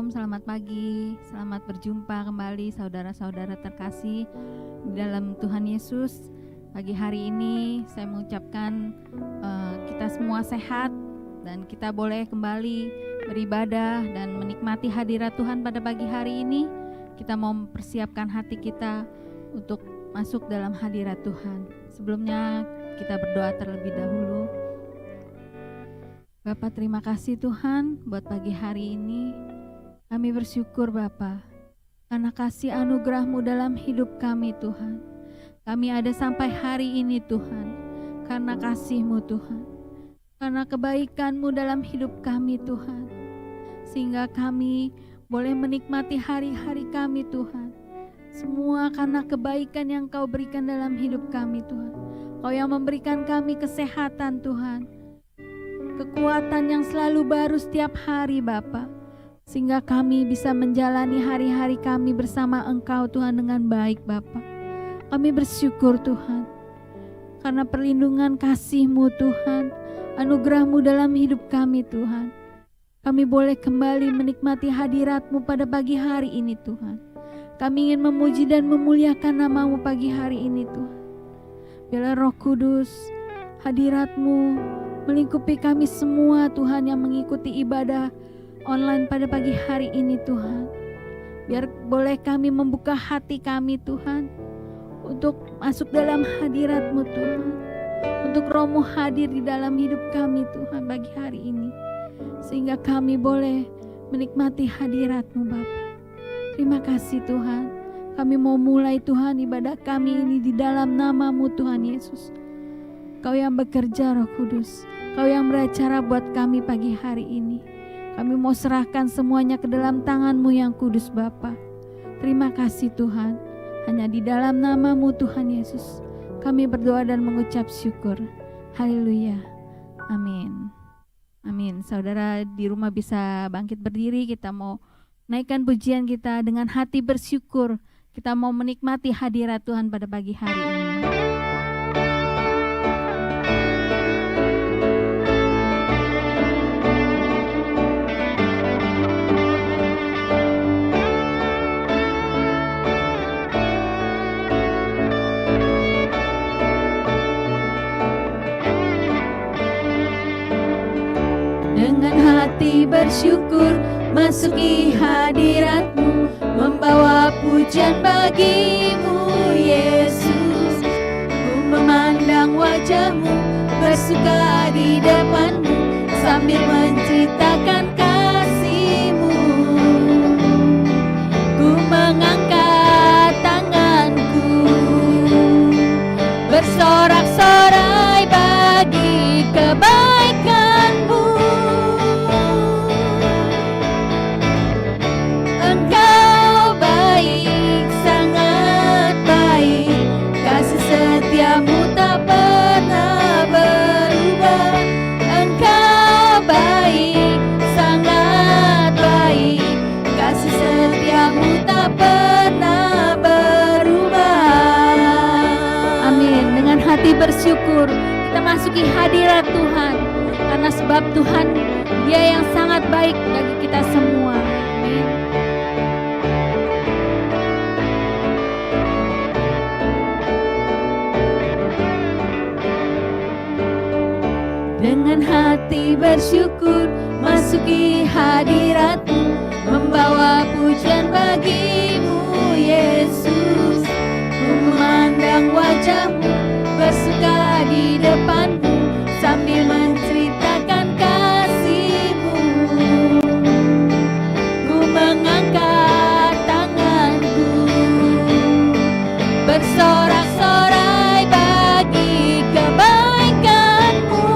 selamat pagi, selamat berjumpa kembali saudara-saudara terkasih di dalam Tuhan Yesus. Pagi hari ini saya mengucapkan kita semua sehat dan kita boleh kembali beribadah dan menikmati hadirat Tuhan pada pagi hari ini. Kita mau mempersiapkan hati kita untuk masuk dalam hadirat Tuhan. Sebelumnya kita berdoa terlebih dahulu. Bapa, terima kasih Tuhan buat pagi hari ini. Kami bersyukur Bapa karena kasih anugerah-Mu dalam hidup kami Tuhan. Kami ada sampai hari ini Tuhan karena kasih-Mu Tuhan, karena kebaikan-Mu dalam hidup kami Tuhan, sehingga kami boleh menikmati hari-hari kami Tuhan. Semua karena kebaikan yang Kau berikan dalam hidup kami Tuhan. Kau yang memberikan kami kesehatan Tuhan, kekuatan yang selalu baru setiap hari Bapa, sehingga kami bisa menjalani hari-hari kami bersama Engkau Tuhan dengan baik Bapa. Kami bersyukur Tuhan karena perlindungan kasih-Mu Tuhan, anugerah-Mu dalam hidup kami Tuhan. Kami boleh kembali menikmati hadirat-Mu pada pagi hari ini Tuhan. Kami ingin memuji dan memuliakan nama-Mu pagi hari ini Tuhan. Biarlah Roh Kudus, hadirat-Mu melingkupi kami semua Tuhan yang mengikuti ibadah online pada pagi hari ini Tuhan. Biar boleh kami membuka hati kami Tuhan untuk masuk dalam hadirat-Mu Tuhan, untuk Roh-Mu hadir di dalam hidup kami Tuhan pagi hari ini, sehingga kami boleh menikmati hadirat-Mu Bapa. Terima kasih Tuhan. Kami mau mulai Tuhan ibadah kami ini di dalam nama-Mu Tuhan Yesus. Kau yang bekerja Roh Kudus, Kau yang beracara buat kami pagi hari ini. Kami mau serahkan semuanya ke dalam tangan-Mu yang kudus Bapa. Terima kasih Tuhan. Hanya di dalam nama-Mu Tuhan Yesus kami berdoa dan mengucap syukur. Haleluya. Amin. Amin. Saudara di rumah bisa bangkit berdiri. Kita mau naikkan pujian kita dengan hati bersyukur. Kita mau menikmati hadirat Tuhan pada pagi hari ini. Dengan hati bersyukur masuki hadirat-Mu, membawa pujian bagi-Mu Yesus. Ku memandang wajah-Mu, bersuka di depan-Mu, sambil menceritakan kasih-Mu. Ku mengangkat tanganku, bersorak-sorai bagi kebaikan-Mu. Setiamu tak pernah berubah. Engkau baik, sangat baik. Kasih setiamu tak pernah berubah. Amin. Dengan hati bersyukur kita masuki hadirat Tuhan, karena sebab Tuhan Dia yang sangat baik bagi kita semua. Amin. Dengan hati bersyukur masuki hadirat-Mu, membawa pujian bagi-Mu Yesus. Ku memandang wajah-Mu, bersuka di depan-Mu, sambil menceritakan kasih-Mu. Ku mengangkat tanganku, bersorak-sorai bagi kebaikan-Mu.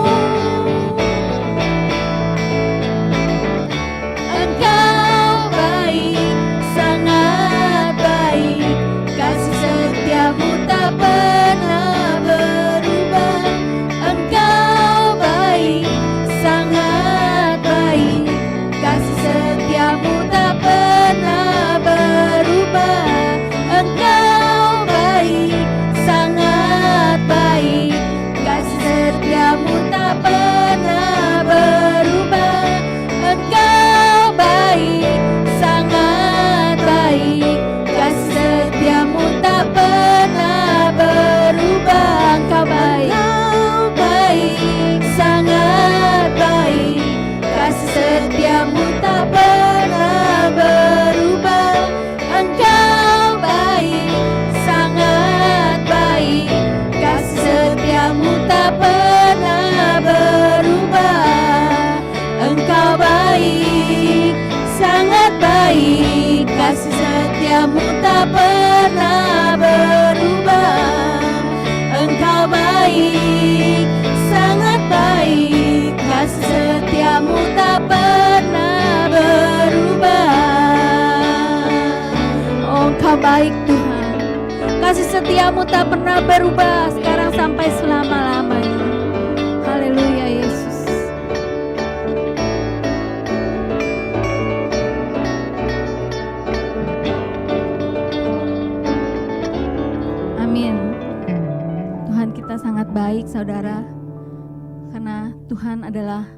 Engkau baik, sangat baik. Kasih setiamu tak pernah berubah. tak pernah berubah. Engkau baik, sangat baik, kasih setiamu tak pernah berubah. Oh, Engkau baik Tuhan, kasih setiamu tak pernah berubah, sekarang sampai selama-lamanya. Haleluya Yesus. Amin. Tuhan kita sangat baik saudara, karena Tuhan adalah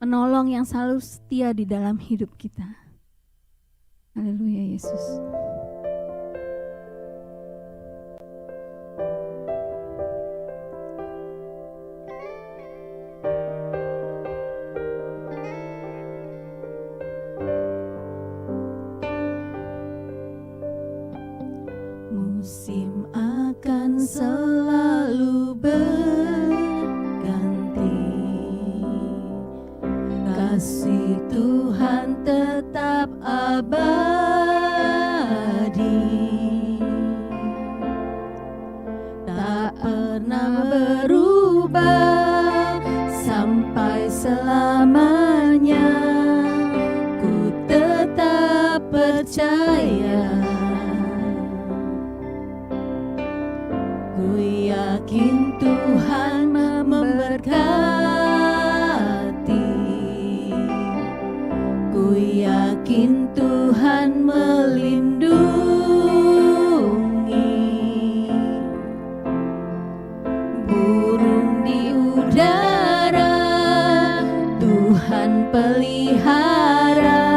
penolong yang selalu setia di dalam hidup kita. Haleluya Yesus. Musim akan selalu berganti, kasih Tuhan tetap abadi, tak pernah berubah sampai selamanya. Ku tetap percaya, ku yakin Tuhan memberkati, ku yakin Tuhan melindungi. Burung di udara Tuhan pelihara,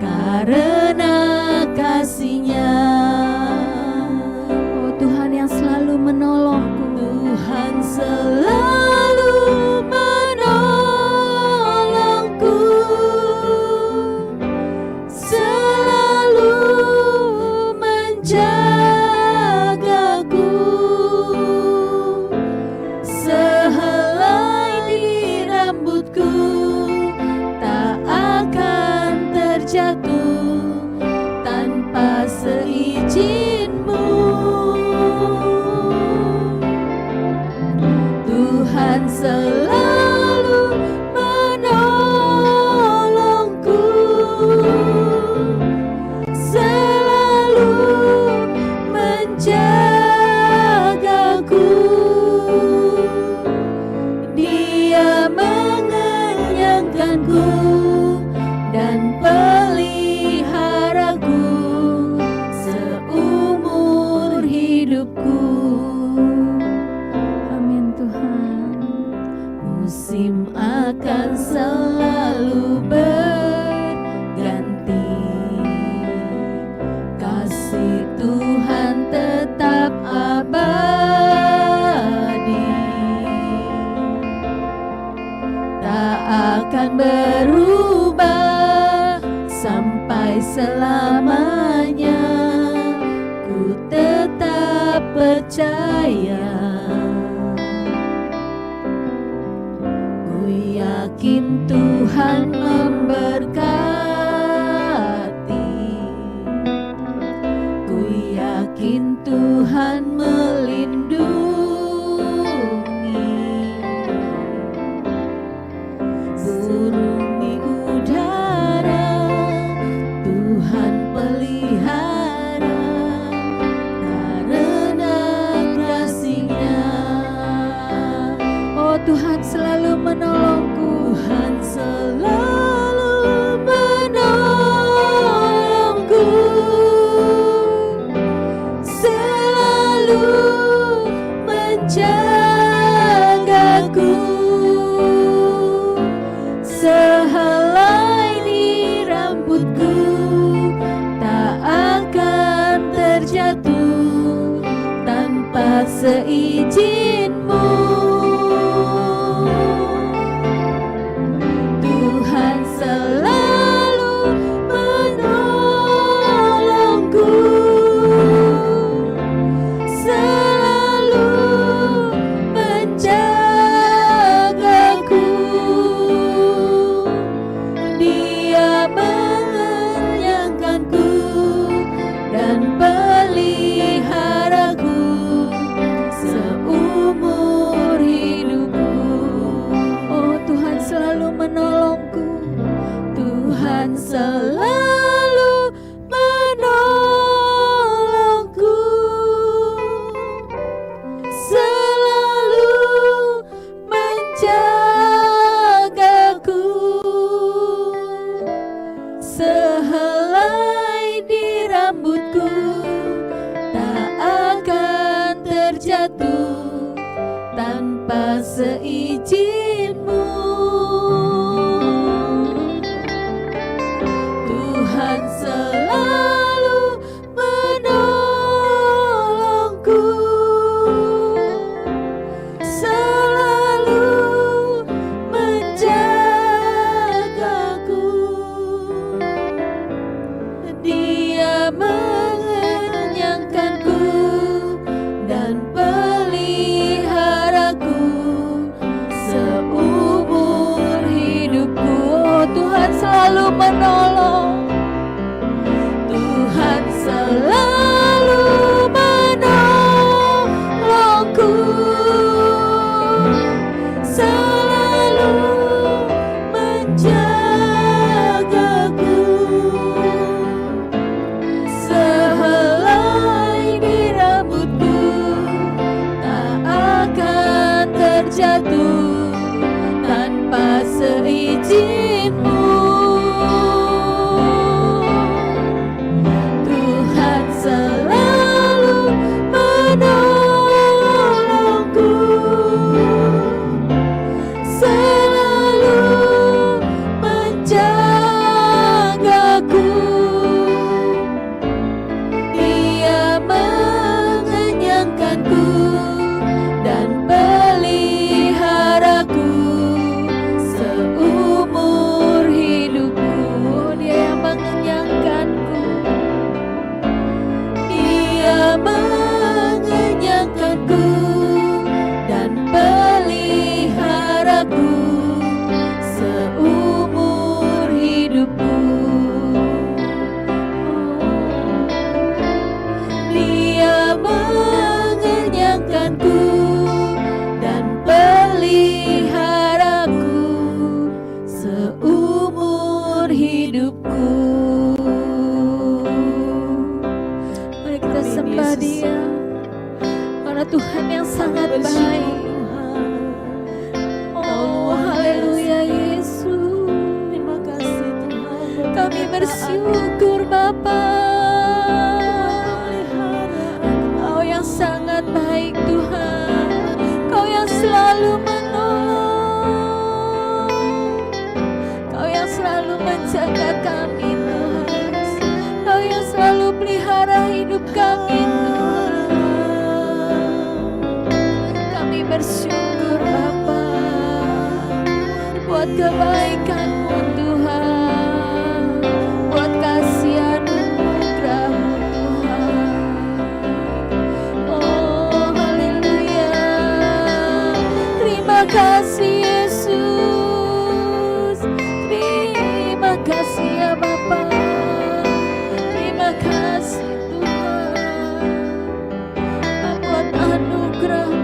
karena kasih-Nya. Selalu menolongku, Tuhan selalu menolongku, selalu menjagaku, sehelai di rambutku tak akan terjatuh tanpa seizin-Mu. Tuhan selalu menolongku, selalu menjagaku. Dia mengenyangkanku dan peliharaku seumur hidupku. Musim akan selalu berganti, kasih Tuhan tetap abadi, tak akan berubah sampai selamanya. Ku tetap percaya, yakin Tuhan memberkati, ku yakin Tuhan melindungi. Burung di udara Tuhan pelihara, karena kasih-Nya. Oh Tuhan selalu menolongku, Tuhan selalu menolongku, selalu menjagaku, sehelai di rambutku tak akan terjatuh tanpa seizin-Mu. rambutku tanpa seizin-Mu. Tuhan selalu menolongku, selalu menjagaku. Dia mengenyangkanku dan peliharaku seumur hidupku. Oh, Tuhan selalu menolong, Tuhan selalu menolongku, selalu menjagaku. Sehelai di rambutku tak akan terjatuh tanpa seizin-Mu. Tuhan selalu menolongku, selalu menjagaku. Dia mengenyangkanku dan peliharaku seumur hidupku. Dia yang mengenyangkanku, Dia mengenyangkanku dan peliharaku seumur hidupku. Dia mengenyangkanku dan peliharaku seumur hidupku. Mari kita sembah Dia, karena Tuhan yang sangat baik. Oh, haleluya Yesus. Terima kasih Tuhan. Kami bersyukur Bapa. Kau yang sangat baik Tuhan. Kau yang selalu menolong. Kau yang selalu menjaga kami Tuhan. Kau yang selalu pelihara hidup kami Tuhan. Kami bersyukur Bapa buat kebaikan-Mu Tuhan, buat kasih anugerah-Mu Tuhan. Oh haleluya, terima kasih Yesus, terima kasih ya Bapa, terima kasih Tuhan buat anugerah-Mu.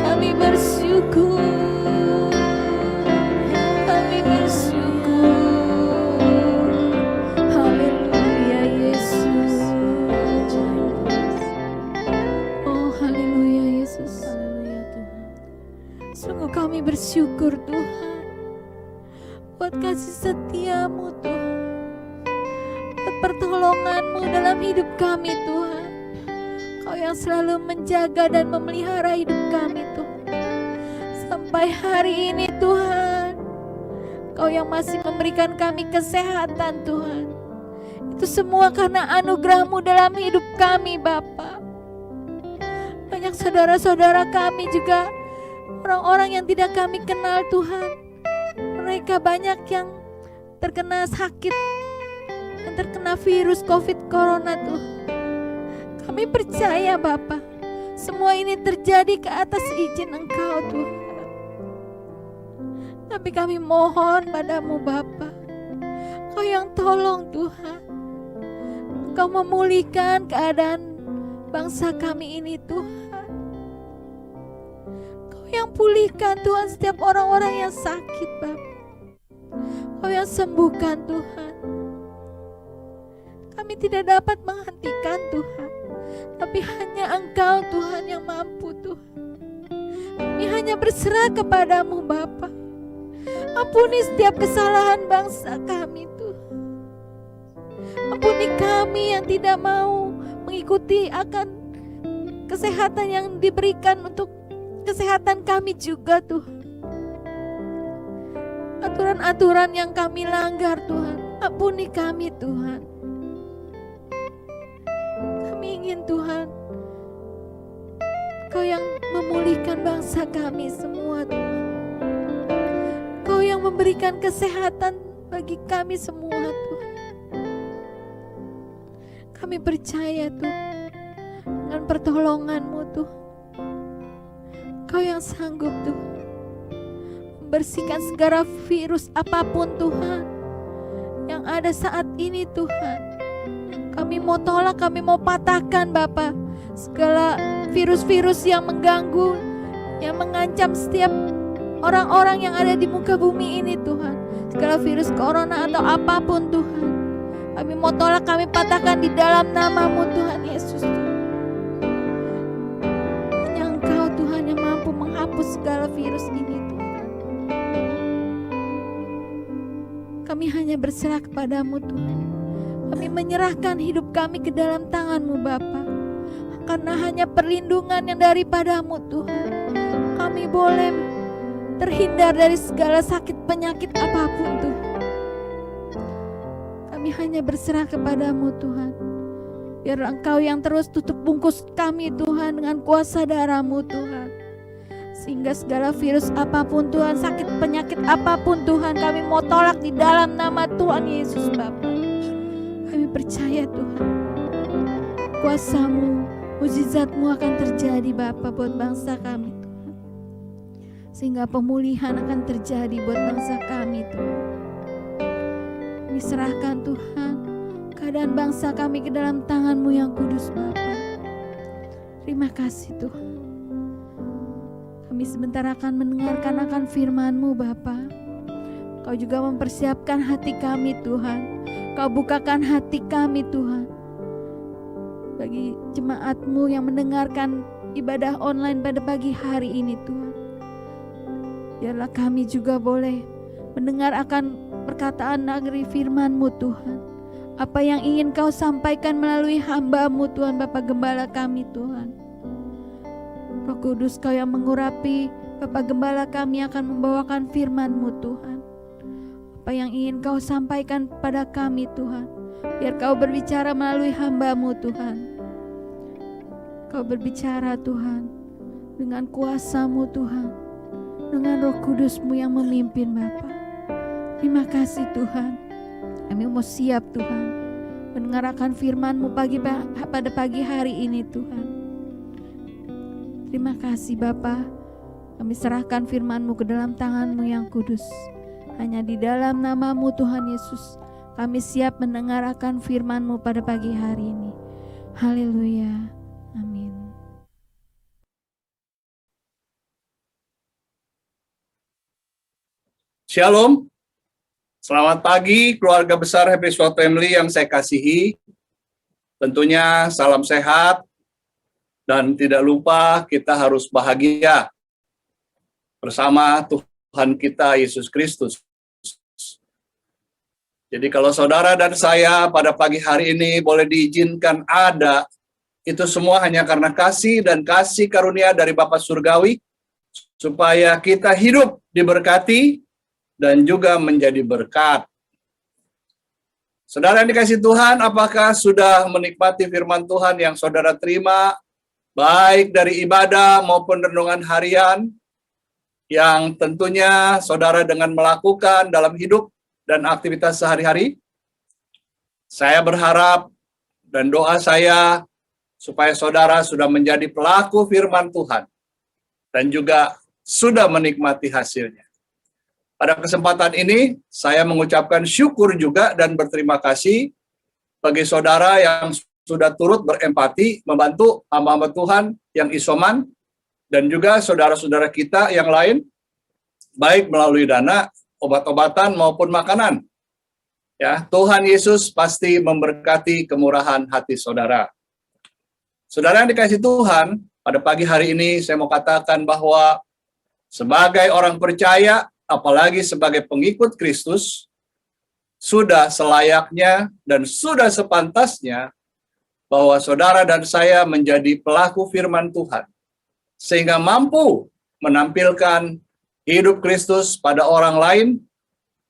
Kami bersyukur, kami bersyukur. Haleluya Yesus. Oh haleluya Yesus. Haleluya Tuhan. Sungguh kami bersyukur Tuhan buat kasih setia-Mu Tuhan, buat pertolongan-Mu dalam hidup kami Tuhan. Kau yang selalu menjaga dan memelihara hidup kami Tuhan. Sampai hari ini Tuhan, Kau yang masih memberikan kami kesehatan Tuhan. Itu semua karena anugerah-Mu dalam hidup kami Bapa. Banyak saudara-saudara kami juga, orang-orang yang tidak kami kenal Tuhan. Mereka banyak yang terkena sakit, yang terkena virus COVID Corona Tuhan. Kami percaya Bapa, semua ini terjadi ke atas izin Engkau Tuhan. Tapi kami mohon padamu Bapa, Kau yang tolong Tuhan. Kau memulihkan keadaan bangsa kami ini Tuhan. Kau yang pulihkan Tuhan setiap orang-orang yang sakit Bapa. Kau yang sembuhkan Tuhan. Kami tidak dapat menghentikan Tuhan, tapi hanya Engkau Tuhan yang mampu Tuhan. Kami hanya berserah kepadamu Bapa. Ampuni setiap kesalahan bangsa kami Tuhan. Ampuni kami yang tidak mau mengikuti akan kesehatan yang diberikan untuk kesehatan kami juga Tuhan. Aturan-aturan yang kami langgar Tuhan, ampuni kami Tuhan. Kami ingin Tuhan, Kau yang memulihkan bangsa kami semua Tuhan. Kau yang memberikan kesehatan bagi kami semua Tuhan. Kami percaya Tuhan, dengan pertolongan-Mu Tuhan, Kau yang sanggup Tuhan membersihkan segala virus apapun Tuhan yang ada saat ini Tuhan. Kami mau tolak, kami mau patahkan Bapa segala virus-virus yang mengganggu, yang mengancam setiap orang-orang yang ada di muka bumi ini Tuhan. Segala virus corona atau apapun Tuhan, kami mau tolak, kami patahkan di dalam nama-Mu Tuhan Yesus. Hanya Engkau Tuhan yang mampu menghapus segala virus ini Tuhan. Kami hanya berserah kepadamu Tuhan. Kami menyerahkan hidup kami ke dalam tangan-Mu Bapa. Karena hanya perlindungan yang daripadamu Tuhan, kami boleh terhindar dari segala sakit penyakit apapun Tuhan. Kami hanya berserah kepadamu Tuhan. Biar Engkau yang terus tutup bungkus kami Tuhan dengan kuasa darah-Mu Tuhan. Sehingga segala virus apapun Tuhan, sakit penyakit apapun Tuhan, kami mau tolak di dalam nama Tuhan Yesus Bapa. Kami percaya Tuhan, kuasa-Mu, mujizat-Mu akan terjadi Bapa buat bangsa kami Tuhan. Sehingga pemulihan akan terjadi buat bangsa kami Tuhan. Kami serahkan Tuhan keadaan bangsa kami ke dalam tangan-Mu yang kudus Bapa. Terima kasih Tuhan. Kami sebentar akan mendengarkan akan firman-Mu Bapa. Kau juga mempersiapkan hati kami Tuhan. Kau bukakan hati kami Tuhan, bagi jemaat-Mu yang mendengarkan ibadah online pada pagi hari ini Tuhan. Biarlah kami juga boleh mendengar akan perkataan dari firman-Mu Tuhan. Apa yang ingin Kau sampaikan melalui hamba-Mu Tuhan, Bapa Gembala kami Tuhan. Roh Kudus Kau yang mengurapi Bapa Gembala kami akan membawakan firman-Mu Tuhan. Apa yang ingin Kau sampaikan kepada kami Tuhan, biar Kau berbicara melalui hamba-Mu Tuhan. Kau berbicara Tuhan dengan kuasa-Mu Tuhan, dengan Roh Kudus-Mu yang memimpin Bapa. Terima kasih Tuhan. Kami mau siap Tuhan mendengarkan firman-Mu pada pagi hari ini Tuhan. Terima kasih Bapa. Kami serahkan firman-Mu ke dalam tangan-Mu yang kudus. Hanya di dalam nama-Mu Tuhan Yesus, kami siap mendengar akan firman-Mu pada pagi hari ini. Haleluya. Amin. Shalom. Selamat pagi keluarga besar Happy Sword Family yang saya kasihi. Tentunya salam sehat dan tidak lupa kita harus bahagia bersama Tuhan kita Yesus Kristus. Jadi kalau saudara dan saya pada pagi hari ini boleh diizinkan ada, itu semua hanya karena kasih dan kasih karunia dari Bapa Surgawi, supaya kita hidup diberkati dan juga menjadi berkat. Saudara yang dikasihi Tuhan, apakah sudah menikmati firman Tuhan yang saudara terima, baik dari ibadah maupun renungan harian, yang tentunya saudara dengan melakukan dalam hidup dan aktivitas sehari-hari? Saya berharap dan doa saya supaya saudara sudah menjadi pelaku firman Tuhan dan juga sudah menikmati hasilnya. Pada kesempatan ini, saya mengucapkan syukur juga dan berterima kasih bagi saudara yang sudah turut berempati membantu hamba-hamba Tuhan yang isoman, dan juga saudara-saudara kita yang lain, baik melalui dana, obat-obatan maupun makanan. Ya, Tuhan Yesus pasti memberkati kemurahan hati saudara. Saudara yang dikasihi Tuhan, pada pagi hari ini saya mau katakan bahwa sebagai orang percaya, apalagi sebagai pengikut Kristus, sudah selayaknya dan sudah sepantasnya bahwa saudara dan saya menjadi pelaku firman Tuhan, sehingga mampu menampilkan hidup Kristus pada orang lain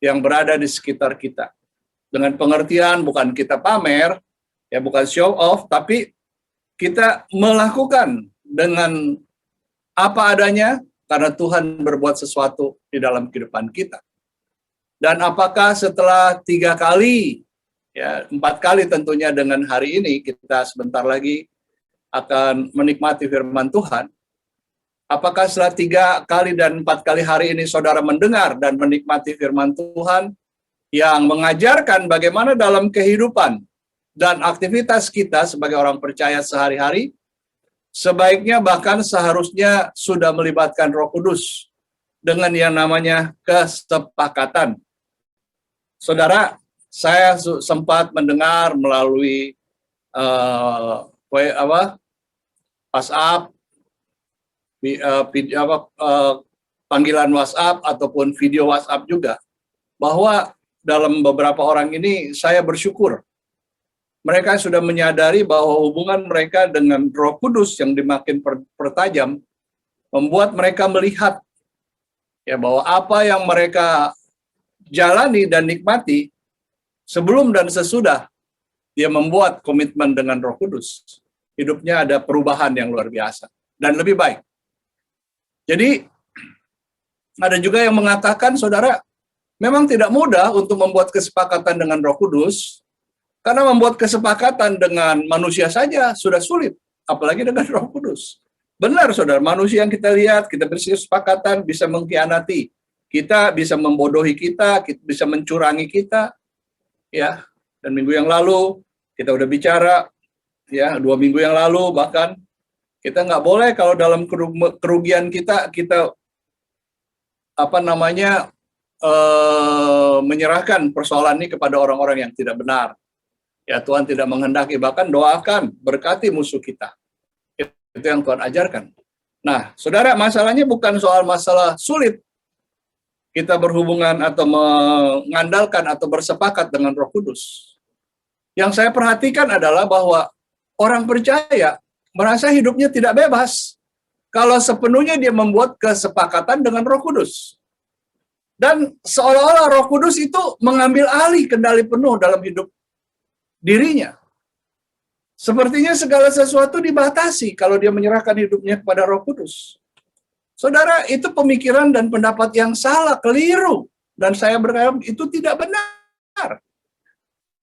yang berada di sekitar kita. Dengan pengertian bukan kita pamer, ya bukan show off, tapi kita melakukan dengan apa adanya karena Tuhan berbuat sesuatu di dalam kehidupan kita. Dan apakah setelah 3 kali, ya 4 kali tentunya dengan hari ini, kita sebentar lagi akan menikmati firman Tuhan. Apakah setelah 3 kali dan 4 kali hari ini saudara mendengar dan menikmati firman Tuhan yang mengajarkan bagaimana dalam kehidupan dan aktivitas kita sebagai orang percaya sehari-hari, sebaiknya bahkan seharusnya sudah melibatkan Roh Kudus dengan yang namanya kesepakatan. Saudara, saya sempat mendengar melalui WhatsApp, panggilan WhatsApp ataupun video WhatsApp juga, bahwa dalam beberapa orang ini saya bersyukur. Mereka sudah menyadari bahwa hubungan mereka dengan Roh Kudus yang dimakin pertajam membuat mereka melihat ya bahwa apa yang mereka jalani dan nikmati sebelum dan sesudah dia membuat komitmen dengan Roh Kudus, hidupnya ada perubahan yang luar biasa dan lebih baik. Jadi ada juga yang mengatakan, saudara, memang tidak mudah untuk membuat kesepakatan dengan Roh Kudus, karena membuat kesepakatan dengan manusia saja sudah sulit, apalagi dengan Roh Kudus. Benar, saudara, manusia yang kita lihat, kita bersepakatan bisa mengkhianati kita, bisa membodohi kita bisa mencurang kita, ya. Dan minggu yang lalu kita udah bicara, ya 2 minggu yang lalu bahkan kita nggak boleh kalau dalam kerugian kita menyerahkan persoalan ini kepada orang-orang yang tidak benar. Ya Tuhan tidak menghendaki, bahkan doakan, berkati musuh kita. Itu yang Tuhan ajarkan. Nah, saudara, masalahnya bukan soal masalah sulit kita berhubungan atau mengandalkan atau bersepakat dengan Roh Kudus. Yang saya perhatikan adalah bahwa orang percaya merasa hidupnya tidak bebas kalau sepenuhnya dia membuat kesepakatan dengan Roh Kudus. Dan seolah-olah Roh Kudus itu mengambil alih kendali penuh dalam hidup dirinya. Sepertinya segala sesuatu dibatasi kalau dia menyerahkan hidupnya kepada Roh Kudus. Saudara, itu pemikiran dan pendapat yang salah, keliru. Dan saya berkata itu tidak benar.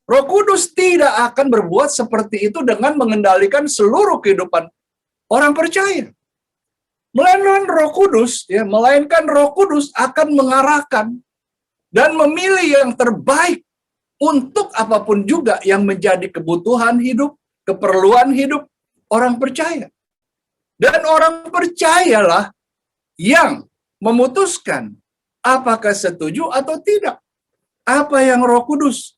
Roh Kudus tidak akan berbuat seperti itu dengan mengendalikan seluruh kehidupan orang percaya. Melainkan Roh Kudus akan mengarahkan dan memilih yang terbaik untuk apapun juga yang menjadi kebutuhan hidup, keperluan hidup orang percaya. Dan orang percayalah yang memutuskan apakah setuju atau tidak. Apa yang Roh Kudus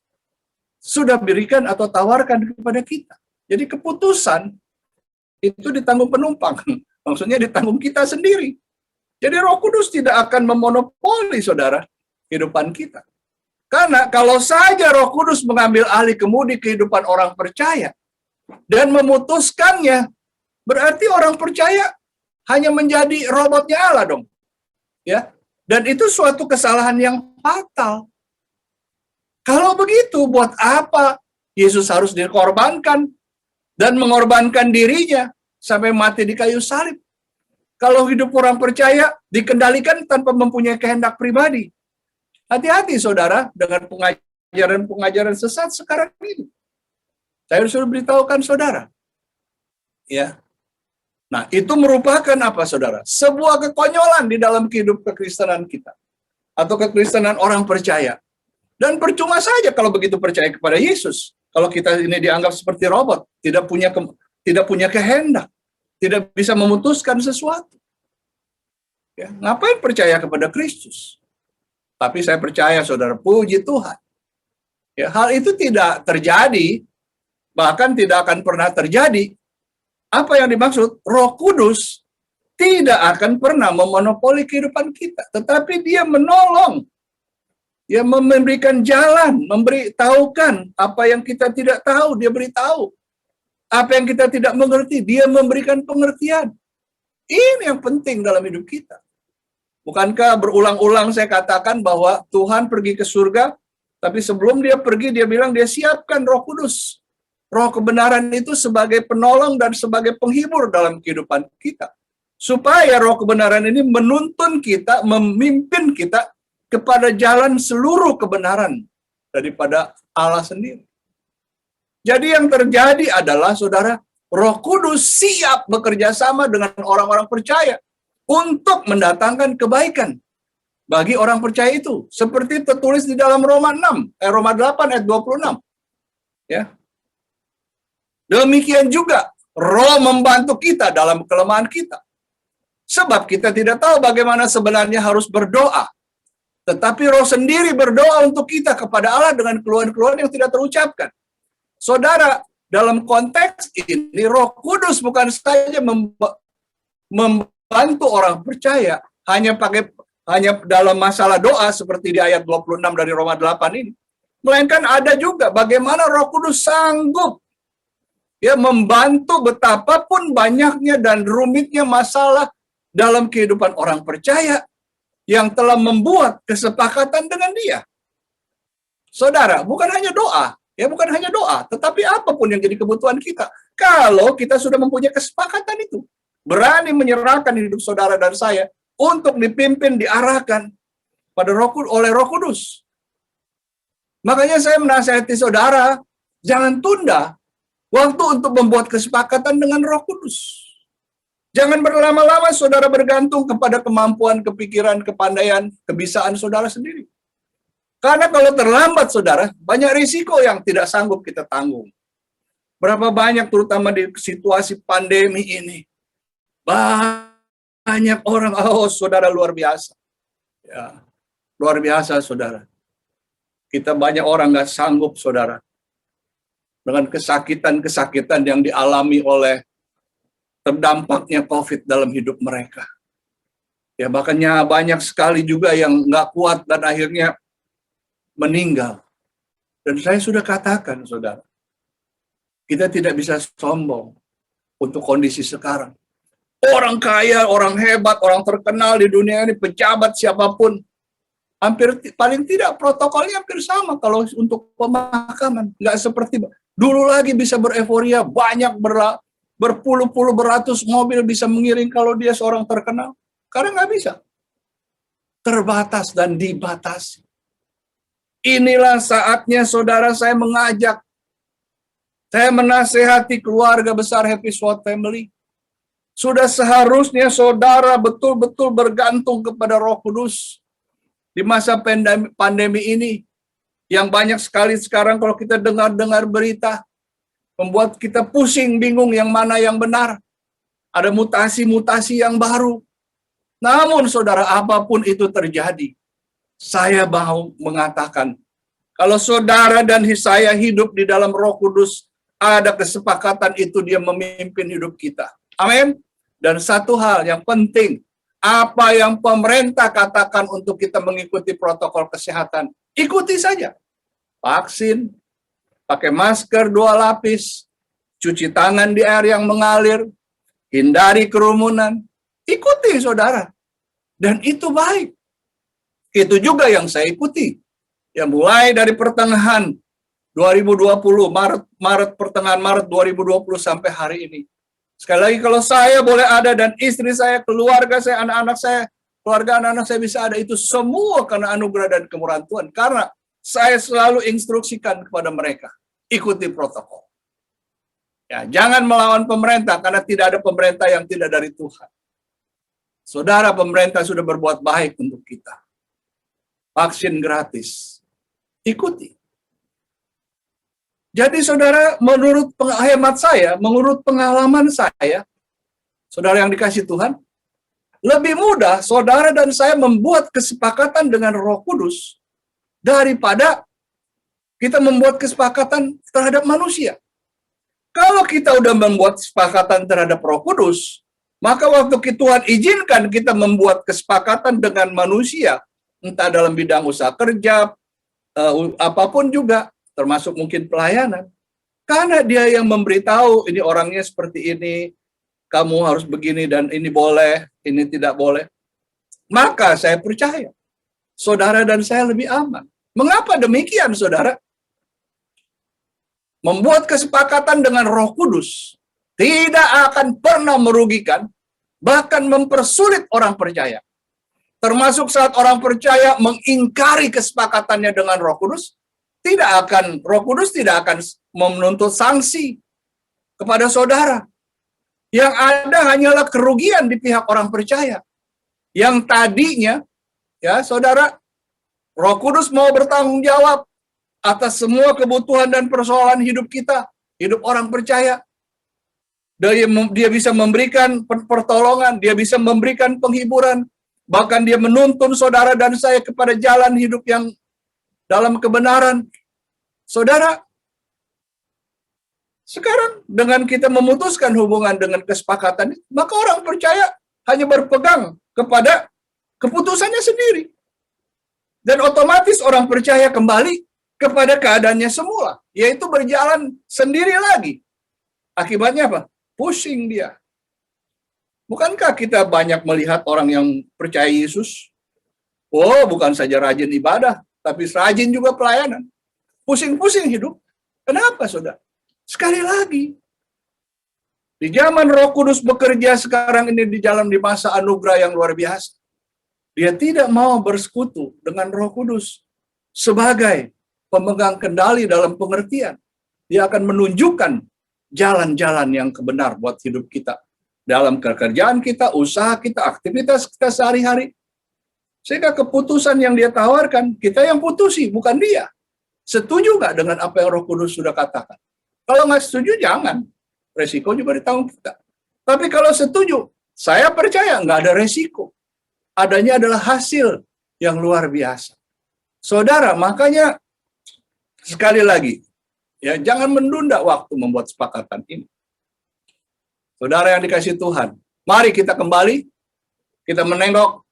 sudah berikan atau tawarkan kepada kita. Jadi keputusan itu ditanggung penumpang. Maksudnya ditanggung kita sendiri. Jadi Roh Kudus tidak akan memonopoli, saudara, kehidupan kita. Karena kalau saja Roh Kudus mengambil alih kemudi kehidupan orang percaya dan memutuskannya, berarti orang percaya hanya menjadi robotnya Allah dong. Ya. Dan itu suatu kesalahan yang fatal. Kalau begitu, buat apa Yesus harus dikorbankan dan mengorbankan dirinya sampai mati di kayu salib? Kalau hidup orang percaya dikendalikan tanpa mempunyai kehendak pribadi. Hati-hati, saudara, dengan pengajaran-pengajaran sesat sekarang ini. Saya sudah beritahukan saudara. Ya. Nah, itu merupakan apa, saudara? Sebuah kekonyolan di dalam kehidupan kekristenan kita. Atau kekristenan orang percaya. Dan percuma saja kalau begitu percaya kepada Yesus. Kalau kita ini dianggap seperti robot, tidak punya kehendak, tidak bisa memutuskan sesuatu. Ya, ngapain percaya kepada Kristus? Tapi saya percaya, saudara, puji Tuhan. Ya, hal itu tidak terjadi, bahkan tidak akan pernah terjadi. Apa yang dimaksud? Roh Kudus tidak akan pernah memonopoli kehidupan kita, tetapi Dia menolong. Dia memberikan jalan, memberitahukan apa yang kita tidak tahu, Dia beritahu. Apa yang kita tidak mengerti, dia memberikan pengertian. Ini yang penting dalam hidup kita. Bukankah berulang-ulang saya katakan bahwa Tuhan pergi ke surga, tapi sebelum dia pergi, dia bilang dia siapkan Roh Kudus. Roh kebenaran itu sebagai penolong dan sebagai penghibur dalam kehidupan kita. Supaya roh kebenaran ini menuntun kita, memimpin kita kepada jalan seluruh kebenaran daripada Allah sendiri. Jadi yang terjadi adalah, saudara, Roh Kudus siap bekerja sama dengan orang-orang percaya untuk mendatangkan kebaikan bagi orang percaya itu. Seperti tertulis di dalam Roma 8 ayat 26. Ya. Demikian juga Roh membantu kita dalam kelemahan kita. Sebab kita tidak tahu bagaimana sebenarnya harus berdoa. Tetapi Roh sendiri berdoa untuk kita kepada Allah dengan keluhan-keluhan yang tidak terucapkan. Saudara, dalam konteks ini Roh Kudus bukan saja membantu orang percaya hanya dalam masalah doa seperti di ayat 26 dari Roma 8 ini. Melainkan ada juga bagaimana Roh Kudus sanggup membantu betapapun banyaknya dan rumitnya masalah dalam kehidupan orang percaya yang telah membuat kesepakatan dengan dia. Saudara, bukan hanya doa, tetapi apapun yang jadi kebutuhan kita. Kalau kita sudah mempunyai kesepakatan itu, berani menyerahkan hidup saudara dan saya untuk dipimpin, diarahkan oleh Roh Kudus. Makanya saya menasihati saudara, jangan tunda waktu untuk membuat kesepakatan dengan Roh Kudus. Jangan berlama-lama saudara bergantung kepada kemampuan, kepikiran, kepandaian, kebisaan saudara sendiri. Karena kalau terlambat saudara, banyak risiko yang tidak sanggup kita tanggung. Berapa banyak terutama di situasi pandemi ini. Banyak orang, saudara luar biasa. Ya, luar biasa saudara. Kita banyak orang nggak sanggup saudara. Dengan kesakitan-kesakitan yang dialami oleh terdampaknya COVID dalam hidup mereka. Ya, bahkannya banyak sekali juga yang nggak kuat dan akhirnya meninggal. Dan saya sudah katakan, saudara, kita tidak bisa sombong untuk kondisi sekarang. Orang kaya, orang hebat, orang terkenal di dunia ini, pejabat siapapun, paling tidak protokolnya hampir sama kalau untuk pemakaman. Nggak seperti dulu lagi bisa bereforia, banyak berpuluh-puluh beratus mobil bisa mengiring kalau dia seorang terkenal. Sekarang nggak bisa. Terbatas dan dibatasi. Inilah saatnya saudara saya mengajak, saya menasehati keluarga besar Happy Sword Family. Sudah seharusnya saudara betul-betul bergantung kepada Roh Kudus di masa pandemi ini. Yang banyak sekali sekarang kalau kita dengar-dengar berita, membuat kita pusing, bingung yang mana yang benar. Ada mutasi-mutasi yang baru. Namun saudara, apapun itu terjadi, saya mau mengatakan, kalau saudara dan saya hidup di dalam Roh Kudus, ada kesepakatan itu dia memimpin hidup kita. Amin. Dan satu hal yang penting, apa yang pemerintah katakan untuk kita mengikuti protokol kesehatan, ikuti saja. Vaksin, pakai masker 2 lapis, cuci tangan di air yang mengalir, hindari kerumunan, ikuti saudara. Dan itu baik. Itu juga yang saya ikuti. Ya, mulai dari pertengahan 2020, pertengahan Maret 2020 sampai hari ini. Sekali lagi, kalau saya boleh ada dan istri saya, keluarga saya, anak-anak saya, keluarga anak-anak saya bisa ada, itu semua karena anugerah dan kemurahan Tuhan. Karena saya selalu instruksikan kepada mereka, ikuti protokol. Ya, jangan melawan pemerintah, karena tidak ada pemerintah yang tidak dari Tuhan. Saudara, pemerintah sudah berbuat baik untuk kita. Vaksin gratis. Ikuti. Jadi saudara, menurut hemat saya, menurut pengalaman saya, saudara yang dikasih Tuhan, lebih mudah saudara dan saya membuat kesepakatan dengan Roh Kudus daripada kita membuat kesepakatan terhadap manusia. Kalau kita udah membuat kesepakatan terhadap Roh Kudus, maka waktu Tuhan izinkan kita membuat kesepakatan dengan manusia, entah dalam bidang usaha kerja, apapun juga, termasuk mungkin pelayanan, Karena dia yang memberitahu, ini orangnya seperti ini, kamu harus begini dan ini boleh, ini tidak boleh. Maka saya percaya, saudara dan saya lebih aman. Mengapa demikian, saudara? Membuat kesepakatan dengan Roh Kudus tidak akan pernah merugikan, bahkan mempersulit orang percaya. Termasuk saat orang percaya mengingkari kesepakatannya dengan Roh Kudus, Roh Kudus tidak akan menuntut sanksi kepada saudara. Yang ada hanyalah kerugian di pihak orang percaya. Yang tadinya, ya saudara, Roh Kudus mau bertanggung jawab atas semua kebutuhan dan persoalan hidup kita, hidup orang percaya. Dia bisa memberikan pertolongan, dia bisa memberikan penghiburan, bahkan dia menuntun saudara dan saya kepada jalan hidup yang dalam kebenaran. Saudara, sekarang dengan kita memutuskan hubungan dengan kesepakatan, maka orang percaya hanya berpegang kepada keputusannya sendiri. Dan otomatis orang percaya kembali kepada keadaannya semula, yaitu berjalan sendiri lagi. Akibatnya apa? Pusing dia. Bukankah kita banyak melihat orang yang percaya Yesus? Oh, bukan saja rajin ibadah, tapi rajin juga pelayanan. Pusing-pusing hidup. Kenapa, saudara? Sekali lagi, di zaman Roh Kudus bekerja sekarang ini di masa anugerah yang luar biasa. Dia tidak mau bersekutu dengan Roh Kudus sebagai pemegang kendali dalam pengertian. Dia akan menunjukkan jalan-jalan yang benar buat hidup kita. Dalam pekerjaan kita, usaha kita, aktivitas kita sehari-hari. Sehingga keputusan yang dia tawarkan, kita yang putusi, bukan dia. Setuju nggak dengan apa yang Roh Kudus sudah katakan? Kalau nggak setuju, jangan. Resiko juga ditanggung kita. Tapi kalau setuju, saya percaya nggak ada resiko. Adanya adalah hasil yang luar biasa. Saudara, makanya sekali lagi, ya jangan menunda waktu membuat sepakatan ini. Saudara yang dikasih Tuhan, mari kita kembali, kita menengok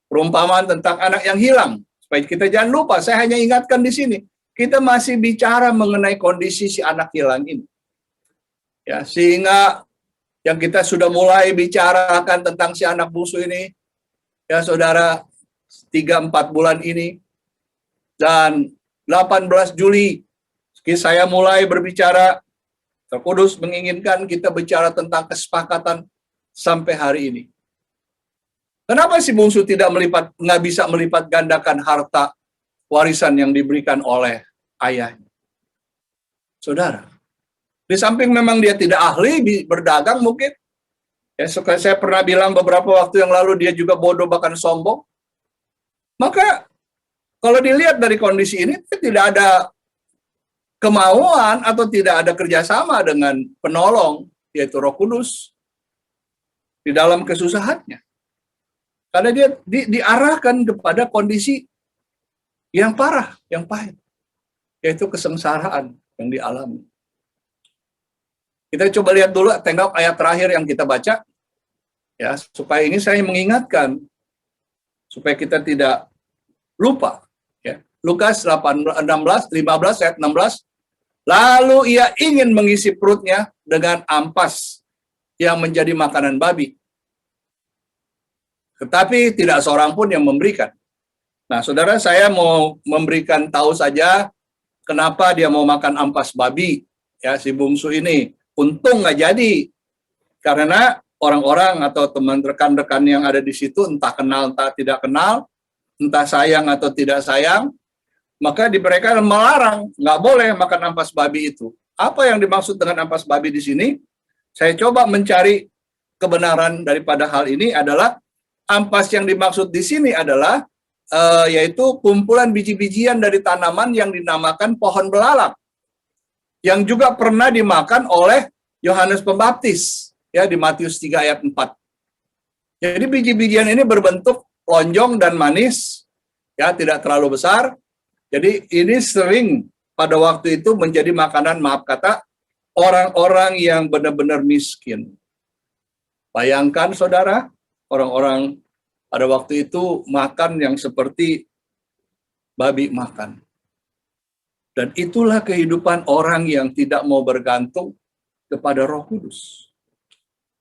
perumpamaan tentang anak yang hilang. Supaya kita jangan lupa, saya hanya ingatkan di sini, kita masih bicara mengenai kondisi si anak hilang ini. Ya, sehingga yang kita sudah mulai bicarakan tentang si anak bungsu ini, ya saudara, 3-4 bulan ini, dan 18 Juli, saya mulai berbicara, Roh Kudus menginginkan kita bicara tentang kesepakatan sampai hari ini. Kenapa si bungsu nggak bisa melipat gandakan harta warisan yang diberikan oleh ayahnya? Saudara, di samping memang dia tidak ahli berdagang mungkin, ya saya pernah bilang beberapa waktu yang lalu dia juga bodoh bahkan sombong. Maka kalau dilihat dari kondisi ini tidak ada kemauan atau tidak ada kerjasama dengan penolong, yaitu Roh Kudus di dalam kesusahannya. Karena dia diarahkan kepada kondisi yang parah, yang pahit, yaitu kesengsaraan yang dialami. Kita coba lihat dulu, tengok ayat terakhir yang kita baca, ya supaya ini saya mengingatkan, supaya kita tidak lupa. Ya. Lukas 15 ayat 16, lalu ia ingin mengisi perutnya dengan ampas yang menjadi makanan babi. Tetapi tidak seorang pun yang memberikan. Nah, saudara, saya mau memberikan tahu saja kenapa dia mau makan ampas babi, ya si bungsu ini. Untung nggak jadi, karena orang-orang atau teman rekan-rekan yang ada di situ entah kenal entah tidak kenal, entah sayang atau tidak sayang, maka mereka melarang, nggak boleh makan ampas babi itu. Apa yang dimaksud dengan ampas babi di sini? Saya coba mencari kebenaran daripada hal ini adalah ampas yang dimaksud di sini adalah yaitu kumpulan biji-bijian dari tanaman yang dinamakan pohon belalang, yang juga pernah dimakan oleh Yohanes Pembaptis, ya di Matius 3 ayat 4. Jadi biji-bijian ini berbentuk lonjong dan manis, ya tidak terlalu besar. Jadi ini sering pada waktu itu menjadi makanan, maaf kata, orang-orang yang benar-benar miskin. Bayangkan saudara, orang-orang pada waktu itu makan yang seperti babi makan. Dan itulah kehidupan orang yang tidak mau bergantung kepada Roh Kudus.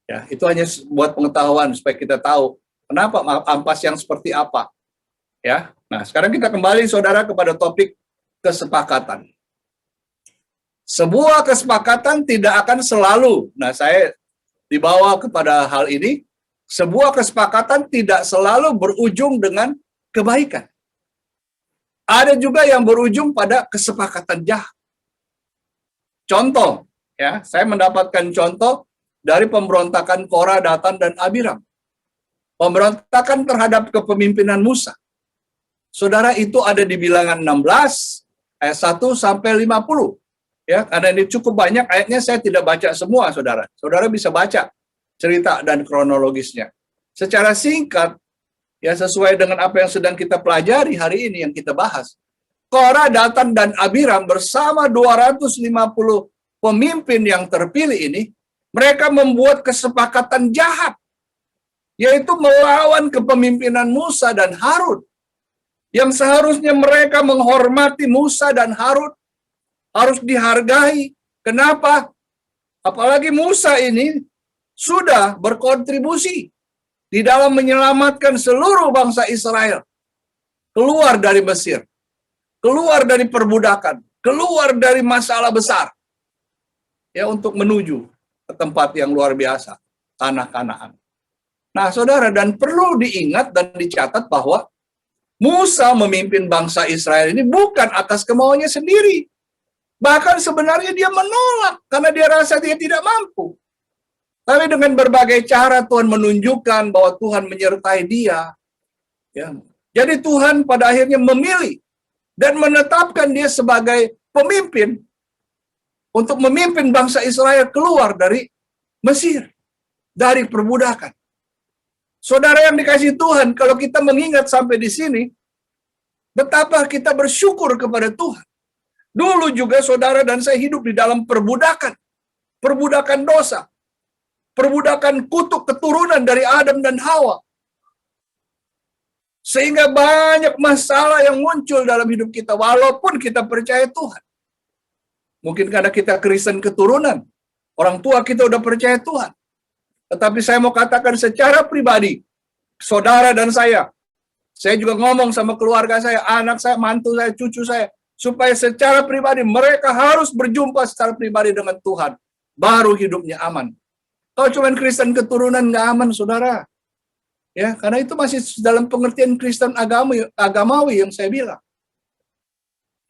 Ya, itu hanya buat pengetahuan supaya kita tahu kenapa ampas yang seperti apa. Ya. Nah, sekarang kita kembali saudara kepada topik kesepakatan. Sebuah kesepakatan tidak akan selalu, nah saya dibawa kepada hal ini, sebuah kesepakatan tidak selalu berujung dengan kebaikan. Ada juga yang berujung pada kesepakatan jahat. Contoh, ya, saya mendapatkan contoh dari pemberontakan Korah, Datan, dan Abiram. Pemberontakan terhadap kepemimpinan Musa. Saudara, itu ada di Bilangan 16 ayat 1 sampai 50. Ya, karena ini cukup banyak ayatnya, saya tidak baca semua, saudara. Saudara bisa baca cerita dan kronologisnya. Secara singkat, ya sesuai dengan apa yang sedang kita pelajari hari ini yang kita bahas. Korah, Datan, dan Abiram bersama 250 pemimpin yang terpilih ini, mereka membuat kesepakatan jahat, yaitu melawan kepemimpinan Musa dan Harun. Yang seharusnya mereka menghormati Musa dan Harun, harus dihargai. Kenapa? Apalagi Musa ini sudah berkontribusi di dalam menyelamatkan seluruh bangsa Israel keluar dari Mesir, keluar dari perbudakan, keluar dari masalah besar, ya, untuk menuju ke tempat yang luar biasa, tanah Kanaan. Nah, saudara, dan perlu diingat dan dicatat bahwa Musa memimpin bangsa Israel ini bukan atas kemauannya sendiri. Bahkan sebenarnya dia menolak karena dia rasa dia tidak mampu. Tapi dengan berbagai cara Tuhan menunjukkan bahwa Tuhan menyertai dia. Ya. Jadi Tuhan pada akhirnya memilih dan menetapkan dia sebagai pemimpin untuk memimpin bangsa Israel keluar dari Mesir, dari perbudakan. Saudara yang dikasihi Tuhan, kalau kita mengingat sampai di sini, betapa kita bersyukur kepada Tuhan. Dulu juga saudara dan saya hidup di dalam perbudakan dosa, perbudakan kutuk keturunan dari Adam dan Hawa. Sehingga banyak masalah yang muncul dalam hidup kita, walaupun kita percaya Tuhan. Mungkin karena kita Kristen keturunan, orang tua kita udah percaya Tuhan. Tetapi saya mau katakan secara pribadi, saudara dan saya juga ngomong sama keluarga saya, anak saya, mantu saya, cucu saya, supaya secara pribadi mereka harus berjumpa secara pribadi dengan Tuhan. Baru hidupnya aman. Kalau cuma Kristen keturunan nggak aman, saudara. Ya, karena itu masih dalam pengertian Kristen agamawi yang saya bilang.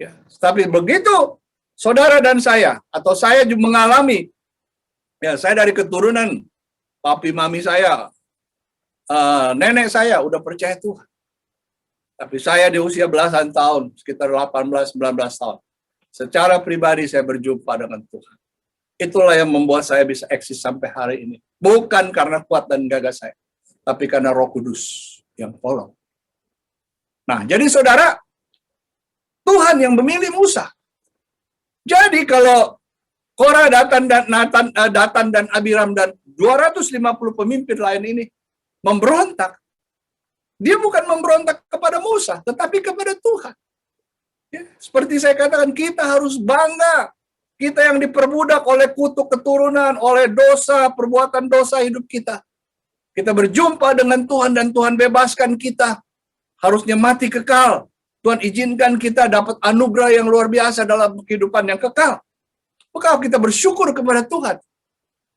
Ya, tapi begitu saudara dan saya, atau saya juga mengalami, ya saya dari keturunan papi mami saya, nenek saya udah percaya Tuhan. Tapi saya di usia belasan tahun, sekitar 18-19 tahun, secara pribadi saya berjumpa dengan Tuhan. Itulah yang membuat saya bisa eksis sampai hari ini. Bukan karena kuat dan gagah saya, tapi karena Roh Kudus yang tolong. Nah, jadi saudara, Tuhan yang memilih Musa. Jadi kalau Korah, Datan dan Abiram dan 250 pemimpin lain ini memberontak, dia bukan memberontak kepada Musa, tetapi kepada Tuhan. Ya, seperti saya katakan, kita harus bangga. Kita yang diperbudak oleh kutuk keturunan, oleh dosa, perbuatan dosa hidup kita. Kita berjumpa dengan Tuhan dan Tuhan bebaskan kita. Harusnya mati kekal. Tuhan izinkan kita dapat anugerah yang luar biasa dalam kehidupan yang kekal. Maka kita bersyukur kepada Tuhan.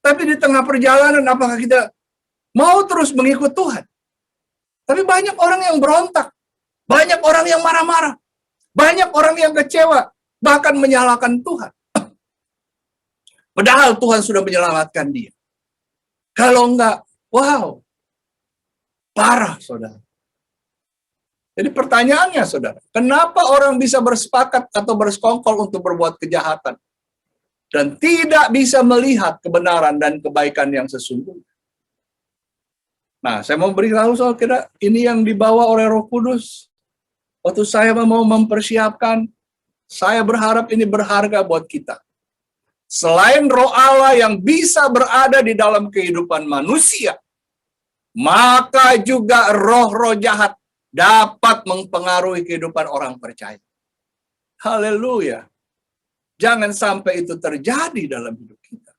Tapi di tengah perjalanan, apakah kita mau terus mengikut Tuhan? Tapi banyak orang yang berontak. Banyak orang yang marah-marah. Banyak orang yang kecewa. Bahkan menyalahkan Tuhan. Padahal Tuhan sudah menyelamatkan dia. Kalau enggak, wow. Parah, saudara. Jadi pertanyaannya, saudara. Kenapa orang bisa bersepakat atau bersekongkol untuk berbuat kejahatan? Dan tidak bisa melihat kebenaran dan kebaikan yang sesungguhnya. Nah, saya mau beritahu soal kira ini yang dibawa oleh Roh Kudus. Waktu saya mau mempersiapkan, saya berharap ini berharga buat kita. Selain Roh Allah yang bisa berada di dalam kehidupan manusia, maka juga roh-roh jahat dapat mempengaruhi kehidupan orang percaya. Haleluya. Jangan sampai itu terjadi dalam hidup kita.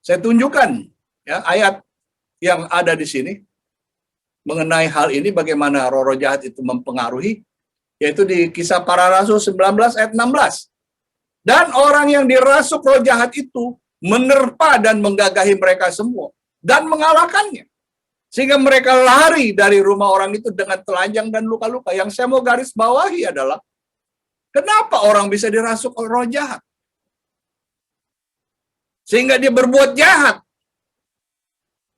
Saya tunjukkan ya ayat yang ada di sini mengenai hal ini, bagaimana roh-roh jahat itu mempengaruhi, yaitu di Kisah Para Rasul 19 ayat 16. Dan orang yang dirasuk roh jahat itu menerpa dan menggagahi mereka semua dan mengalahkannya, sehingga mereka lari dari rumah orang itu dengan telanjang dan luka-luka. Yang saya mau garis bawahi adalah, kenapa orang bisa dirasuk oleh roh jahat? Sehingga dia berbuat jahat.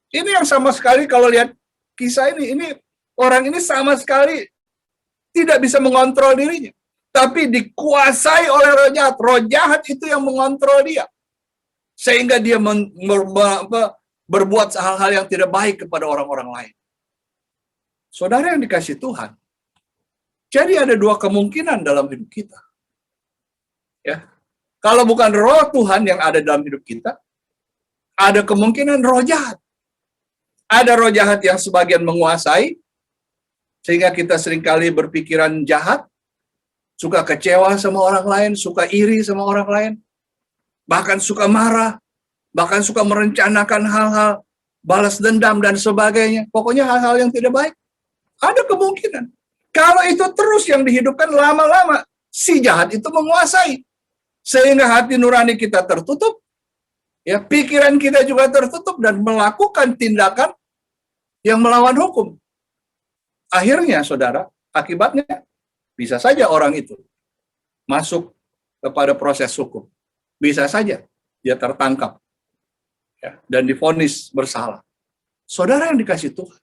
Ini yang sama sekali kalau lihat kisah ini orang ini sama sekali tidak bisa mengontrol dirinya. Tapi dikuasai oleh roh jahat. Roh jahat itu yang mengontrol dia. Sehingga dia berbuat hal-hal yang tidak baik kepada orang-orang lain. Saudara yang dikasih Tuhan. Jadi ada dua kemungkinan dalam hidup kita. Ya. Kalau bukan roh Tuhan yang ada dalam hidup kita, ada kemungkinan roh jahat. Ada roh jahat yang sebagian menguasai, sehingga kita seringkali berpikiran jahat, suka kecewa sama orang lain, suka iri sama orang lain, bahkan suka marah, bahkan suka merencanakan hal-hal, balas dendam dan sebagainya. Pokoknya hal-hal yang tidak baik. Ada kemungkinan. Kalau itu terus yang dihidupkan, lama-lama si jahat itu menguasai. Sehingga hati nurani kita tertutup, ya, pikiran kita juga tertutup dan melakukan tindakan yang melawan hukum. Akhirnya, saudara, akibatnya bisa saja orang itu masuk kepada proses hukum. Bisa saja dia tertangkap ya, dan divonis bersalah. Saudara yang dikasih Tuhan.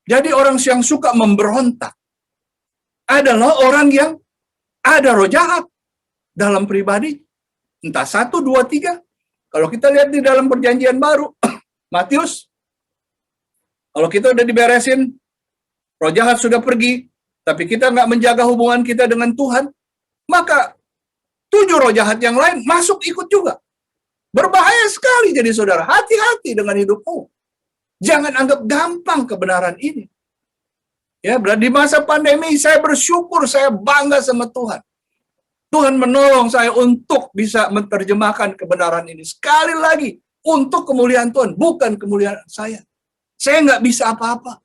Jadi orang yang suka memberontak adalah orang yang ada roh jahat dalam pribadi. Entah 1, 2, 3. Kalau kita lihat di dalam perjanjian baru, Matius, kalau kita udah diberesin, roh jahat sudah pergi, tapi kita nggak menjaga hubungan kita dengan Tuhan, maka 7 roh jahat yang lain masuk ikut juga. Berbahaya sekali jadi saudara. Hati-hati dengan hidupmu. Jangan anggap gampang kebenaran ini. Ya, di masa pandemi saya bersyukur, saya bangga sama Tuhan. Tuhan menolong saya untuk bisa menerjemahkan kebenaran ini. Sekali lagi, untuk kemuliaan Tuhan, bukan kemuliaan saya. Saya nggak bisa apa-apa.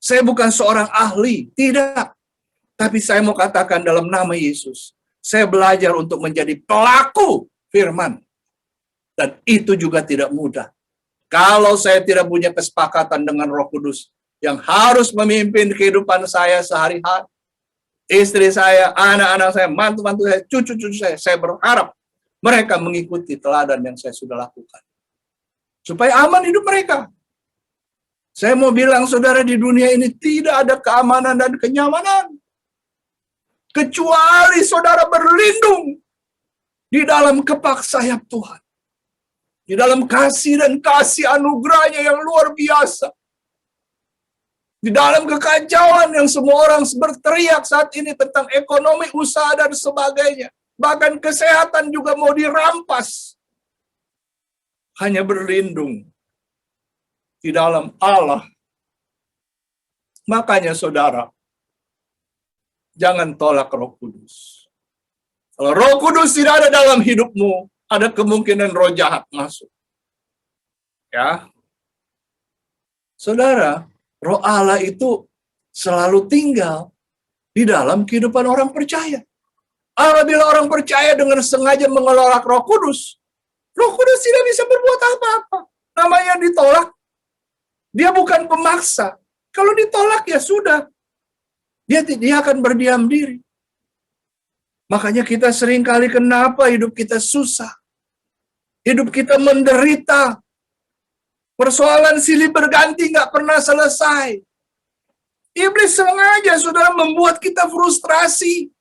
Saya bukan seorang ahli, tidak. Tapi saya mau katakan dalam nama Yesus, saya belajar untuk menjadi pelaku firman. Dan itu juga tidak mudah. Kalau saya tidak punya kesepakatan dengan Roh Kudus, yang harus memimpin kehidupan saya sehari-hari, istri saya, anak-anak saya, mantu-mantu saya, cucu-cucu saya berharap mereka mengikuti teladan yang saya sudah lakukan. Supaya aman hidup mereka. Saya mau bilang, saudara, di dunia ini tidak ada keamanan dan kenyamanan. Kecuali saudara berlindung di dalam kepak sayap Tuhan. Di dalam kasih dan kasih anugerahnya yang luar biasa. Di dalam kekacauan yang semua orang berteriak saat ini tentang ekonomi, usaha, dan sebagainya. Bahkan kesehatan juga mau dirampas. Hanya berlindung di dalam Allah. Makanya saudara, jangan tolak Roh Kudus. Kalau Roh Kudus tidak ada dalam hidupmu, ada kemungkinan roh jahat masuk. Ya. Saudara, Roh Allah itu selalu tinggal di dalam kehidupan orang percaya. Apabila orang percaya dengan sengaja mengelolak Roh Kudus tidak bisa berbuat apa-apa. Namanya ditolak. Dia bukan pemaksa. Kalau ditolak ya sudah. Dia akan berdiam diri. Makanya kita seringkali kenapa hidup kita susah. Hidup kita menderita. Persoalan silih berganti nggak pernah selesai. Iblis sengaja saudara membuat kita frustrasi.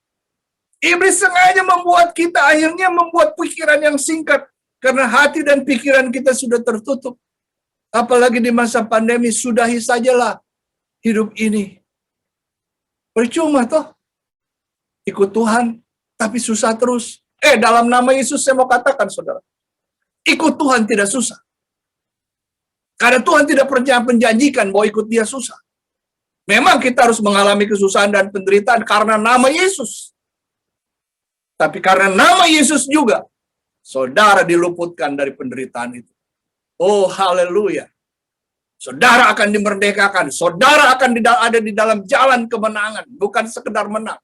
Iblis sengaja membuat kita akhirnya membuat pikiran yang singkat. Karena hati dan pikiran kita sudah tertutup. Apalagi di masa pandemi, sudahi sajalah hidup ini. Percuma toh. Ikut Tuhan, tapi susah terus. Dalam nama Yesus saya mau katakan saudara. Ikut Tuhan tidak susah. Karena Tuhan tidak pernah menjanjikan bahwa ikut dia susah. Memang kita harus mengalami kesusahan dan penderitaan karena nama Yesus. Tapi karena nama Yesus juga, saudara diluputkan dari penderitaan itu. Oh, haleluya. Saudara akan dimerdekakan. Saudara akan ada di dalam jalan kemenangan. Bukan sekedar menang.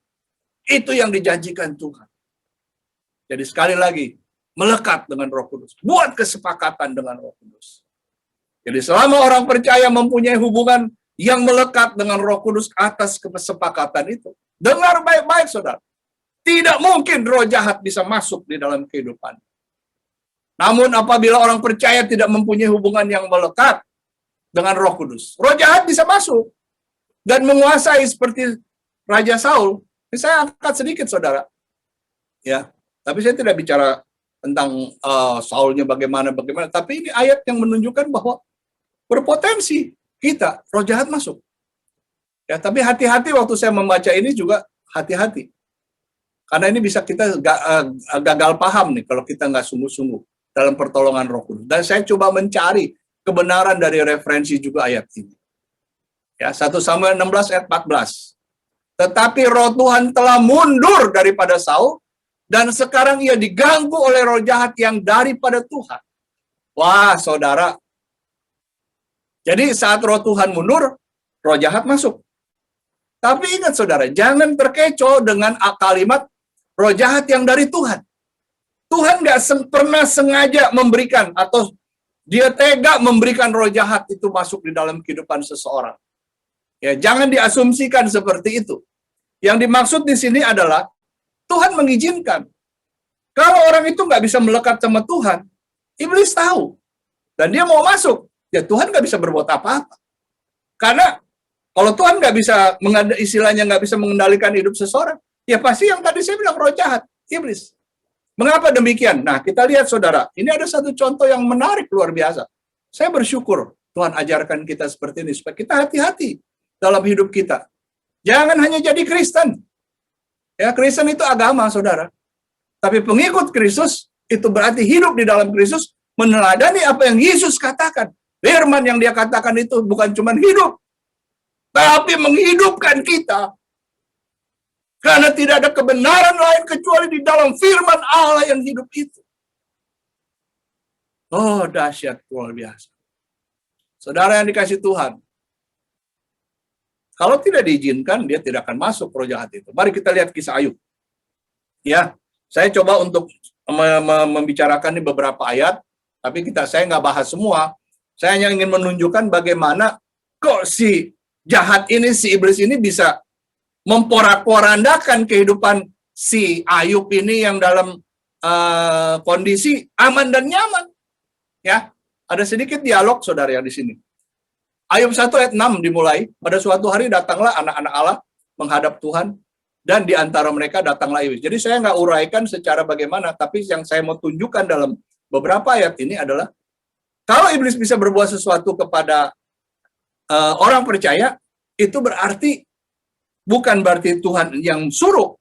Itu yang dijanjikan Tuhan. Jadi sekali lagi, melekat dengan Roh Kudus. Buat kesepakatan dengan Roh Kudus. Jadi selama orang percaya mempunyai hubungan yang melekat dengan Roh Kudus atas kesepakatan itu. Dengar baik-baik, saudara. Tidak mungkin roh jahat bisa masuk di dalam kehidupan. Namun apabila orang percaya tidak mempunyai hubungan yang melekat dengan Roh Kudus, roh jahat bisa masuk dan menguasai seperti Raja Saul. Ini saya angkat sedikit, saudara. Ya, tapi saya tidak bicara tentang Saulnya bagaimana, tapi ini ayat yang menunjukkan bahwa berpotensi kita roh jahat masuk. Ya, tapi hati-hati waktu saya membaca ini juga hati-hati. Karena ini bisa kita gagal paham nih kalau kita nggak sungguh-sungguh dalam pertolongan Roh Kudus. Dan saya coba mencari kebenaran dari referensi juga ayat ini. Ya, 1 Samuel 16 ayat 14. Tetapi roh Tuhan telah mundur daripada Saul, dan sekarang ia diganggu oleh roh jahat yang daripada Tuhan. Wah, saudara. Jadi saat roh Tuhan mundur, roh jahat masuk. Tapi ingat, saudara, jangan terkecoh dengan kalimat roh jahat yang dari Tuhan. Tuhan nggak pernah sengaja memberikan atau dia tega memberikan roh jahat itu masuk di dalam kehidupan seseorang. Ya, jangan diasumsikan seperti itu. Yang dimaksud di sini adalah Tuhan mengizinkan. Kalau orang itu nggak bisa melekat sama Tuhan, iblis tahu dan dia mau masuk, ya Tuhan nggak bisa berbuat apa-apa. Karena kalau Tuhan nggak bisa istilahnya nggak bisa mengendalikan hidup seseorang, ya pasti yang tadi saya bilang roh jahat, iblis. Mengapa demikian? Nah, kita lihat, saudara, ini ada satu contoh yang menarik luar biasa. Saya bersyukur Tuhan ajarkan kita seperti ini supaya kita hati-hati dalam hidup kita. Jangan hanya jadi Kristen. Ya, Kristen itu agama, saudara. Tapi pengikut Kristus itu berarti hidup di dalam Kristus, meneladani apa yang Yesus katakan. Firman yang dia katakan itu bukan cuma hidup, tapi menghidupkan kita. Karena tidak ada kebenaran lain kecuali di dalam firman Allah yang hidup itu. Oh, dahsyat, luar biasa. Saudara yang dikasih Tuhan, kalau tidak diizinkan, dia tidak akan masuk roh jahat itu. Mari kita lihat kisah Ayub. Ya, saya coba untuk membicarakan ini beberapa ayat, tapi saya nggak bahas semua. Saya hanya ingin menunjukkan bagaimana kok si jahat ini, si iblis ini bisa memporak-porandakan kehidupan si Ayub ini yang dalam kondisi aman dan nyaman. Ya, ada sedikit dialog, saudara, yang di sini. Ayub 1 ayat 6 dimulai, pada suatu hari datanglah anak-anak Allah menghadap Tuhan, dan di antara mereka datanglah iblis. Jadi saya nggak uraikan secara bagaimana, tapi yang saya mau tunjukkan dalam beberapa ayat ini adalah, kalau iblis bisa berbuat sesuatu kepada orang percaya, itu bukan berarti Tuhan yang suruh,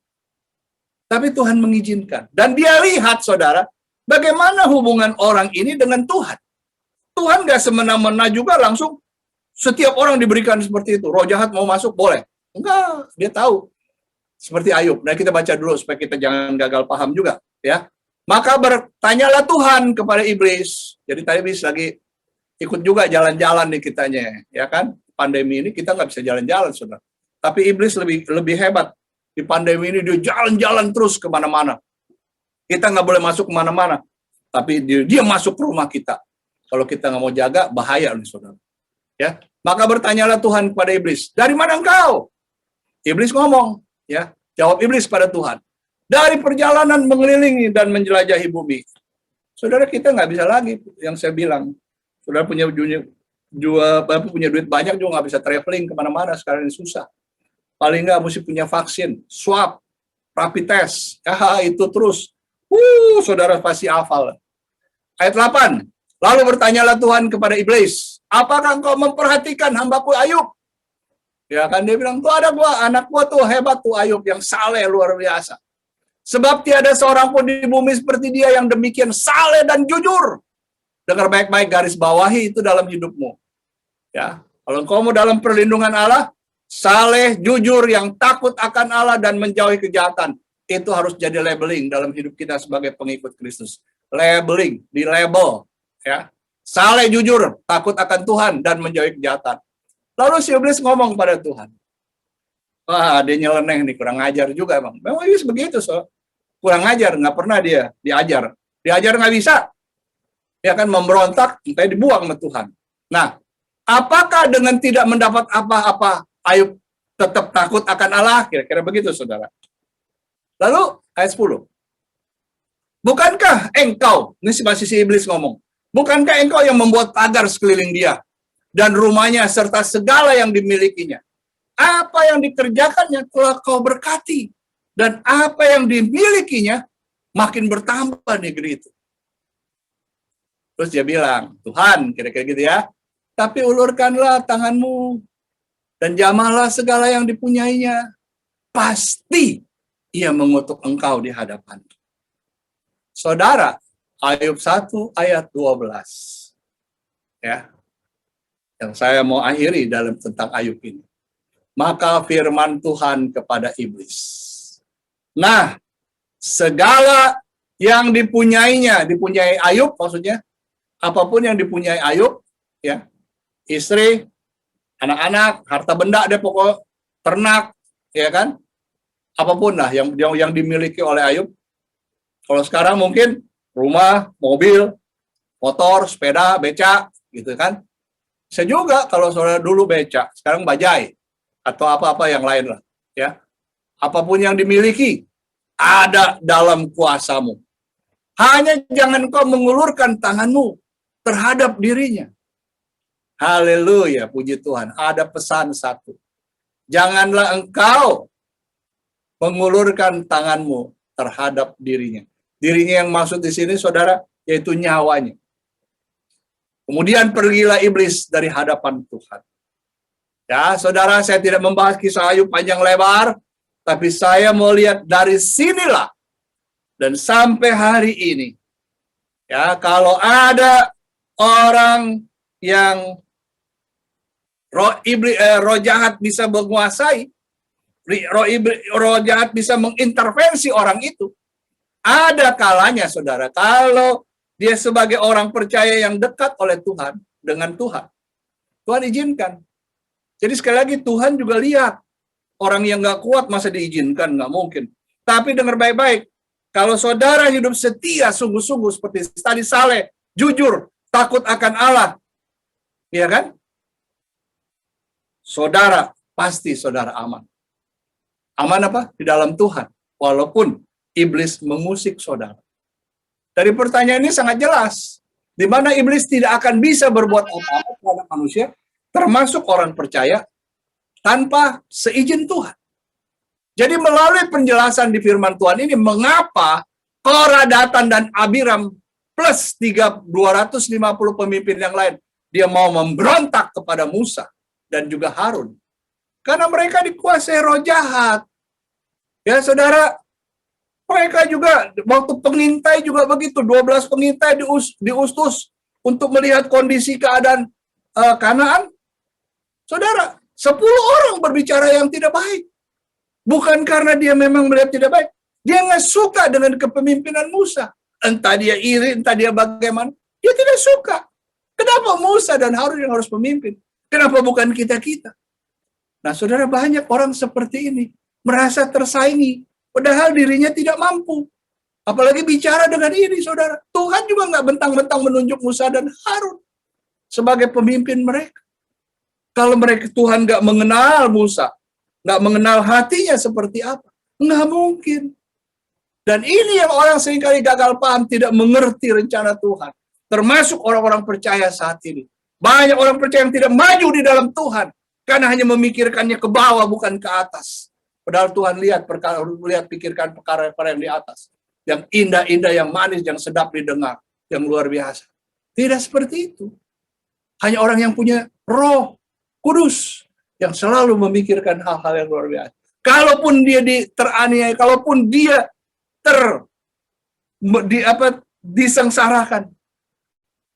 tapi Tuhan mengizinkan. Dan dia lihat, saudara, bagaimana hubungan orang ini dengan Tuhan. Tuhan nggak semena-mena juga langsung setiap orang diberikan seperti itu. Roh jahat mau masuk, boleh. Enggak, dia tahu. Seperti Ayub. Nah, kita baca dulu supaya kita jangan gagal paham juga. Ya. Maka bertanyalah Tuhan kepada iblis. Jadi tadi iblis lagi ikut juga jalan-jalan nih kitanya. Ya kan? Pandemi ini kita nggak bisa jalan-jalan, saudara. Tapi iblis lebih hebat. Di pandemi ini dia jalan-jalan terus kemana-mana. Kita nggak boleh masuk kemana-mana. Tapi dia masuk ke rumah kita. Kalau kita nggak mau jaga, bahaya nih, saudara. Ya, maka bertanyalah Tuhan kepada iblis, dari mana engkau? Iblis ngomong, ya, jawab iblis pada Tuhan, dari perjalanan mengelilingi dan menjelajahi bumi. Saudara, kita nggak bisa lagi yang saya bilang. Saudara punya duit banyak juga nggak bisa traveling kemana-mana, sekarang ini susah. Paling nggak mesti punya vaksin, swab, rapid test, ya itu terus. Saudara pasti hafal. Ayat 8. Lalu bertanyalah Tuhan kepada iblis, apakah engkau memperhatikan hambaku Ayub? Ya kan, dia bilang, tuh ada anak gua tuh hebat tuh Ayub, yang saleh luar biasa. Sebab tiada seorang pun di bumi seperti dia yang demikian saleh dan jujur. Dengar baik-baik, garis bawahi itu dalam hidupmu. Ya, kalau engkau mau dalam perlindungan Allah, saleh, jujur, yang takut akan Allah dan menjauhi kejahatan. itu harus jadi labeling dalam hidup kita sebagai pengikut Kristus. Labeling, di label, ya. Saleh jujur, takut akan Tuhan dan menjauhi kejahatan. Lalu si iblis ngomong pada Tuhan, wah dia nyeleneh nih, kurang ajar juga emang. Memang iblis begitu, kurang ajar, nggak pernah dia diajar. Diajar nggak bisa. Dia akan memberontak, sampai dibuang sama Tuhan. Nah, apakah dengan tidak mendapat apa-apa, Ayub tetap takut akan Allah? Kira-kira begitu, saudara. Lalu, ayat 10. Bukankah engkau, ini masih si iblis ngomong, bukankah engkau yang membuat pagar sekeliling dia, dan rumahnya, serta segala yang dimilikinya? Apa yang dikerjakannya telah kau berkati, dan apa yang dimilikinya makin bertambah negeri itu. Terus dia bilang, Tuhan, kira-kira gitu ya, tapi ulurkanlah tanganmu, dan jamahlah segala yang dipunyainya. Pasti ia mengutuk engkau di hadapan. Saudara, Ayub 1 ayat 12. Ya. Yang saya mau akhiri dalam tentang Ayub ini. Maka firman Tuhan kepada iblis. Nah, segala yang dipunyainya, dipunyai Ayub maksudnya, apapun yang dipunyai Ayub, ya, istri, anak-anak, harta benda, dia pokok ternak, ya kan, apapun lah yang dimiliki oleh Ayub. Kalau sekarang mungkin rumah, mobil, motor, sepeda, beca, gitu kan. Saya juga kalau saudara dulu beca, sekarang bajai atau apa-apa yang lain lah, ya. Apapun yang dimiliki ada dalam kuasamu. Hanya jangan kau mengulurkan tanganmu terhadap dirinya. Haleluya, puji Tuhan. Ada pesan satu. Janganlah engkau mengulurkan tanganmu terhadap dirinya. Dirinya yang maksud di sini, saudara, yaitu nyawanya. Kemudian pergilah iblis dari hadapan Tuhan. Ya, saudara, saya tidak membahas kisah Ayub panjang lebar, tapi saya mau lihat dari sinilah dan sampai hari ini. Ya, kalau ada orang yang roh jahat bisa menguasai, roh jahat bisa mengintervensi orang itu. Ada kalanya, saudara, kalau dia sebagai orang percaya yang dekat oleh Tuhan, dengan Tuhan, Tuhan izinkan. Jadi sekali lagi Tuhan juga lihat, orang yang gak kuat masa diizinkan, gak mungkin. Tapi dengar baik-baik, kalau saudara hidup setia, sungguh-sungguh seperti tadi saleh, jujur, takut akan Allah, ya kan? Saudara, pasti saudara aman. Aman apa? Di dalam Tuhan. Walaupun iblis mengusik saudara. Dari pertanyaan ini sangat jelas. Di mana iblis tidak akan bisa berbuat apa-apa terhadap manusia, termasuk orang percaya, tanpa seizin Tuhan. Jadi melalui penjelasan di firman Tuhan ini, mengapa Korah, Datan, dan Abiram plus 250 pemimpin yang lain, dia mau memberontak kepada Musa dan juga Harun. Karena mereka dikuasai roh jahat. Ya saudara, mereka juga, waktu pengintai juga begitu, 12 pengintai diutus untuk melihat kondisi keadaan Kanaan. Saudara, 10 orang berbicara yang tidak baik. Bukan karena dia memang melihat tidak baik. Dia nggak suka dengan kepemimpinan Musa. Entah dia iri, entah dia bagaimana. Dia tidak suka. Kenapa Musa dan Harun yang harus memimpin? Kenapa bukan kita-kita? Nah, saudara, banyak orang seperti ini. Merasa tersaingi. Padahal dirinya tidak mampu. Apalagi bicara dengan ini, saudara. Tuhan juga nggak bentang-bentang menunjuk Musa dan Harun sebagai pemimpin mereka. Kalau mereka Tuhan nggak mengenal Musa, nggak mengenal hatinya seperti apa, nggak mungkin. Dan ini yang orang seringkali gagal paham, tidak mengerti rencana Tuhan. Termasuk orang-orang percaya saat ini. Banyak orang percaya yang tidak maju di dalam Tuhan, karena hanya memikirkannya ke bawah, bukan ke atas. Padahal Tuhan pikirkan perkara-perkara yang di atas. Yang indah-indah, yang manis, yang sedap didengar, yang luar biasa. Tidak seperti itu. Hanya orang yang punya Roh Kudus yang selalu memikirkan hal-hal yang luar biasa. Kalaupun dia teraniaya, kalaupun dia disengsarakan,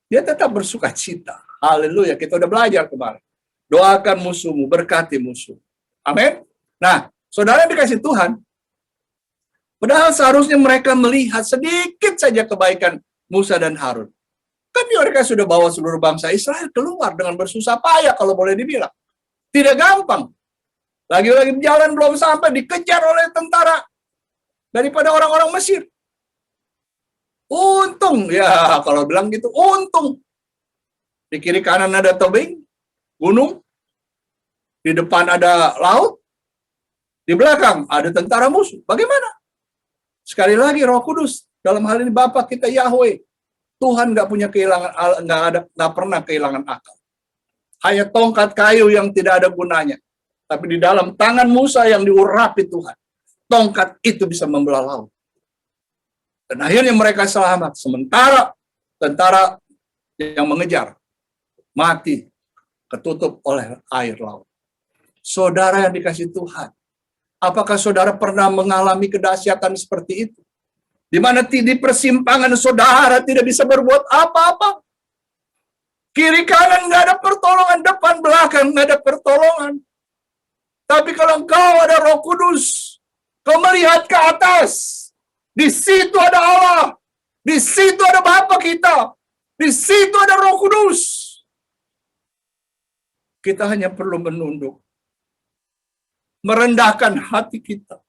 dia tetap bersuka cita. Haleluya, kita udah belajar kemarin. Doakan musuhmu, berkati musuh. Amin. Nah, saudara yang dikasih Tuhan, Padahal seharusnya mereka melihat sedikit saja kebaikan Musa dan Harun. Kan mereka sudah bawa seluruh bangsa Israel keluar dengan bersusah payah kalau boleh dibilang. Tidak gampang. Lagi-lagi jalan belum sampai dikejar oleh tentara daripada orang-orang Mesir. Untung, ya kalau bilang gitu, untung. Di kiri kanan ada tebing, gunung. Di depan ada laut. Di belakang ada tentara musuh. Bagaimana? Sekali lagi Roh Kudus, dalam hal ini Bapa kita Yahweh. Tuhan nggak pernah kehilangan akal. Hanya tongkat kayu yang tidak ada gunanya. Tapi di dalam tangan Musa yang diurapi Tuhan, tongkat itu bisa membelah laut. Dan akhirnya mereka selamat. Sementara tentara yang mengejar mati ketutup oleh air laut. Saudara yang dikasihi Tuhan, apakah saudara pernah mengalami kedahsyatan seperti itu? Di mana di persimpangan saudara tidak bisa berbuat apa-apa. Kiri kanan nggak ada pertolongan, depan belakang nggak ada pertolongan. Tapi kalau engkau ada Roh Kudus, kau melihat ke atas, di situ ada Allah, di situ ada Bapa kita, di situ ada Roh Kudus. Kita hanya perlu menunduk, merendahkan hati kita.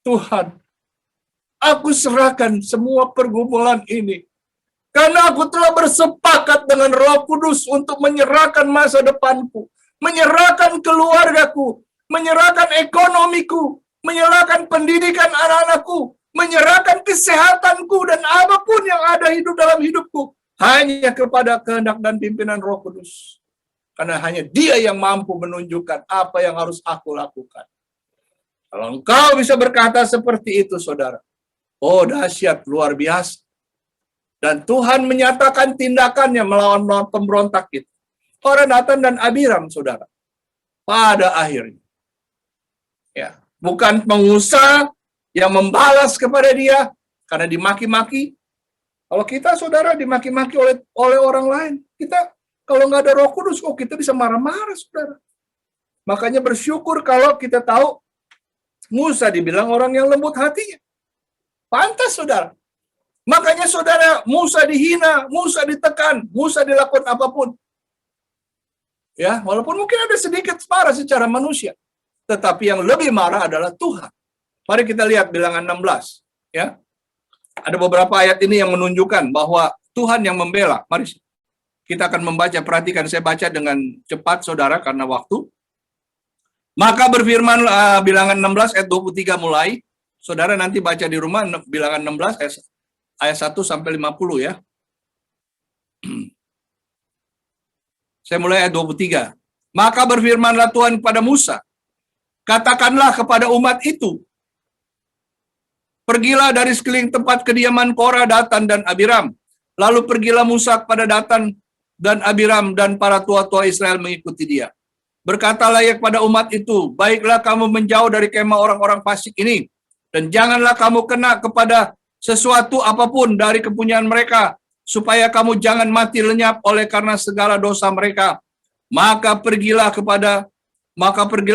Tuhan, aku serahkan semua pergumulan ini, karena aku telah bersepakat dengan Roh Kudus untuk menyerahkan masa depanku, menyerahkan keluargaku, menyerahkan ekonomiku, menyerahkan pendidikan anak-anakku, menyerahkan kesehatanku, dan apapun yang ada hidup dalam hidupku, hanya kepada kehendak dan pimpinan Roh Kudus. Karena hanya Dia yang mampu menunjukkan apa yang harus aku lakukan. Kalau engkau bisa berkata seperti itu, saudara, oh dahsyat, luar biasa. Dan Tuhan menyatakan tindakannya melawan pemberontak itu. Korah, Datan, dan Abiram, saudara. Pada akhirnya. Ya, bukan pengusaha yang membalas kepada dia karena dimaki-maki. Kalau kita, saudara, dimaki-maki oleh orang lain, kita kalau nggak ada Roh Kudus, kok kita bisa marah-marah, saudara. Makanya bersyukur kalau kita tahu Musa dibilang orang yang lembut hatinya. Pantas, saudara. Makanya saudara, Musa dihina, Musa ditekan, Musa dilakukan apapun. Ya, walaupun mungkin ada sedikit marah secara manusia, tetapi yang lebih marah adalah Tuhan. Mari kita lihat Bilangan 16, ya. Ada beberapa ayat ini yang menunjukkan bahwa Tuhan yang membela. Mari kita akan membaca, perhatikan, saya baca dengan cepat saudara karena waktu. Maka berfirman Bilangan 16 ayat 23 mulai. Saudara nanti baca di rumah Bilangan 16 ayat 1 sampai 50 ya. Saya mulai ayat 23. Maka berfirmanlah Tuhan kepada Musa, katakanlah kepada umat itu, pergilah dari sekeliling tempat kediaman Korah, Datan, dan Abiram. Lalu pergilah Musa kepada Datan dan Abiram, dan para tua-tua Israel mengikuti dia. Berkatalah ia kepada umat itu, baiklah kamu menjauh dari kemah orang-orang fasik ini, dan janganlah kamu kena kepada sesuatu apapun dari kepunyaan mereka, supaya kamu jangan mati lenyap oleh karena segala dosa mereka. Maka pergilah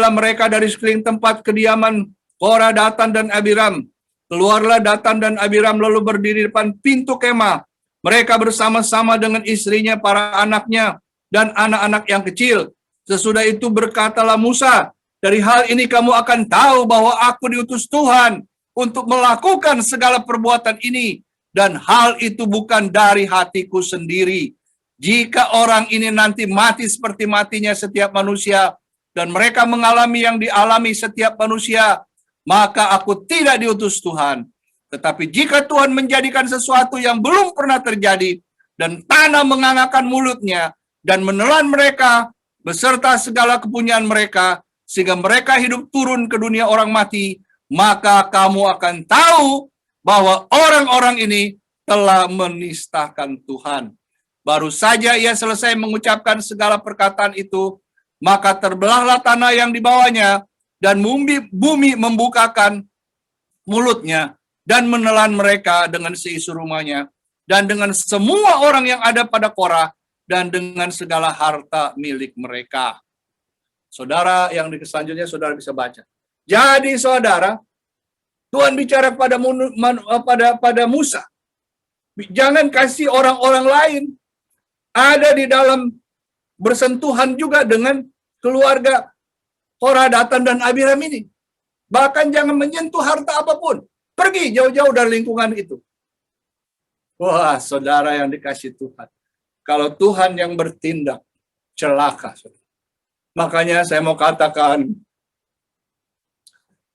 mereka dari sekeliling tempat kediaman Korah, Datan, dan Abiram. Keluarlah Datan dan Abiram lalu berdiri depan pintu kemah. Mereka bersama-sama dengan istrinya, para anaknya, dan anak-anak yang kecil. Sesudah itu berkatalah Musa, dari hal ini kamu akan tahu bahwa aku diutus Tuhan untuk melakukan segala perbuatan ini, dan hal itu bukan dari hatiku sendiri. Jika orang ini nanti mati seperti matinya setiap manusia, dan mereka mengalami yang dialami setiap manusia, maka aku tidak diutus Tuhan. Tetapi jika Tuhan menjadikan sesuatu yang belum pernah terjadi, dan tanah mengangakkan mulutnya, dan menelan mereka, beserta segala kepunyaan mereka, sehingga mereka hidup turun ke dunia orang mati, maka kamu akan tahu bahwa orang-orang ini telah menistakan Tuhan. Baru saja ia selesai mengucapkan segala perkataan itu, maka terbelahlah tanah yang dibawahnya, dan bumi membukakan mulutnya, dan menelan mereka dengan seisi rumahnya, dan dengan semua orang yang ada pada Korah, dan dengan segala harta milik mereka. Saudara, yang selanjutnya saudara bisa baca. Jadi saudara, Tuhan bicara pada Musa, jangan kasih orang-orang lain ada di dalam bersentuhan juga dengan keluarga Korah, Datan, dan Abiram ini. Bahkan jangan menyentuh harta apapun. Pergi jauh-jauh dari lingkungan itu. Wah, saudara yang dikasih Tuhan. Kalau Tuhan yang bertindak, celaka. Saudara. Makanya saya mau katakan,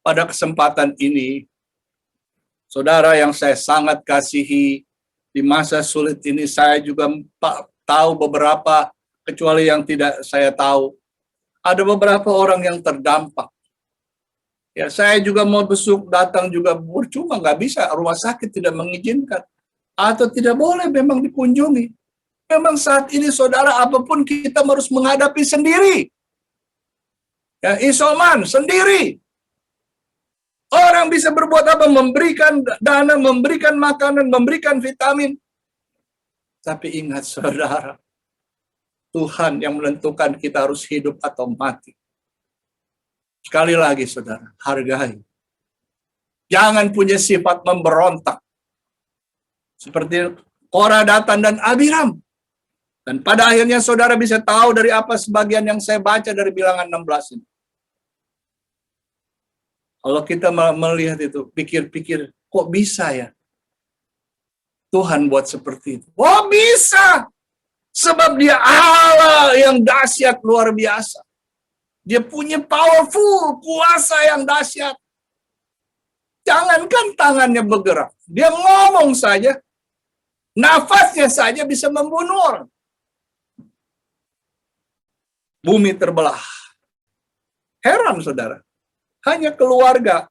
pada kesempatan ini, saudara yang saya sangat kasihi, di masa sulit ini saya juga tahu beberapa, kecuali yang tidak saya tahu. Ada beberapa orang yang terdampak. Ya, saya juga mau besuk, datang juga cuma nggak bisa, rumah sakit tidak mengizinkan. Atau tidak boleh memang dikunjungi. Memang saat ini saudara, apapun kita harus menghadapi sendiri. Ya, isoman sendiri. Orang bisa berbuat apa? Memberikan dana, memberikan makanan, memberikan vitamin. Tapi ingat saudara, Tuhan yang menentukan kita harus hidup atau mati. Sekali lagi saudara, hargai. Jangan punya sifat memberontak. Seperti Korah, Datan, dan Abiram. Dan pada akhirnya saudara bisa tahu dari apa sebagian yang saya baca dari Bilangan 16 ini. Kalau kita melihat itu, pikir-pikir, kok bisa ya? Tuhan buat seperti itu. Oh bisa! Sebab dia Allah yang dahsyat luar biasa. Dia punya powerful, kuasa yang dahsyat. Jangankan tangannya bergerak. Dia ngomong saja, nafasnya saja bisa membunuh orang. Bumi terbelah. Heran saudara. Hanya keluarga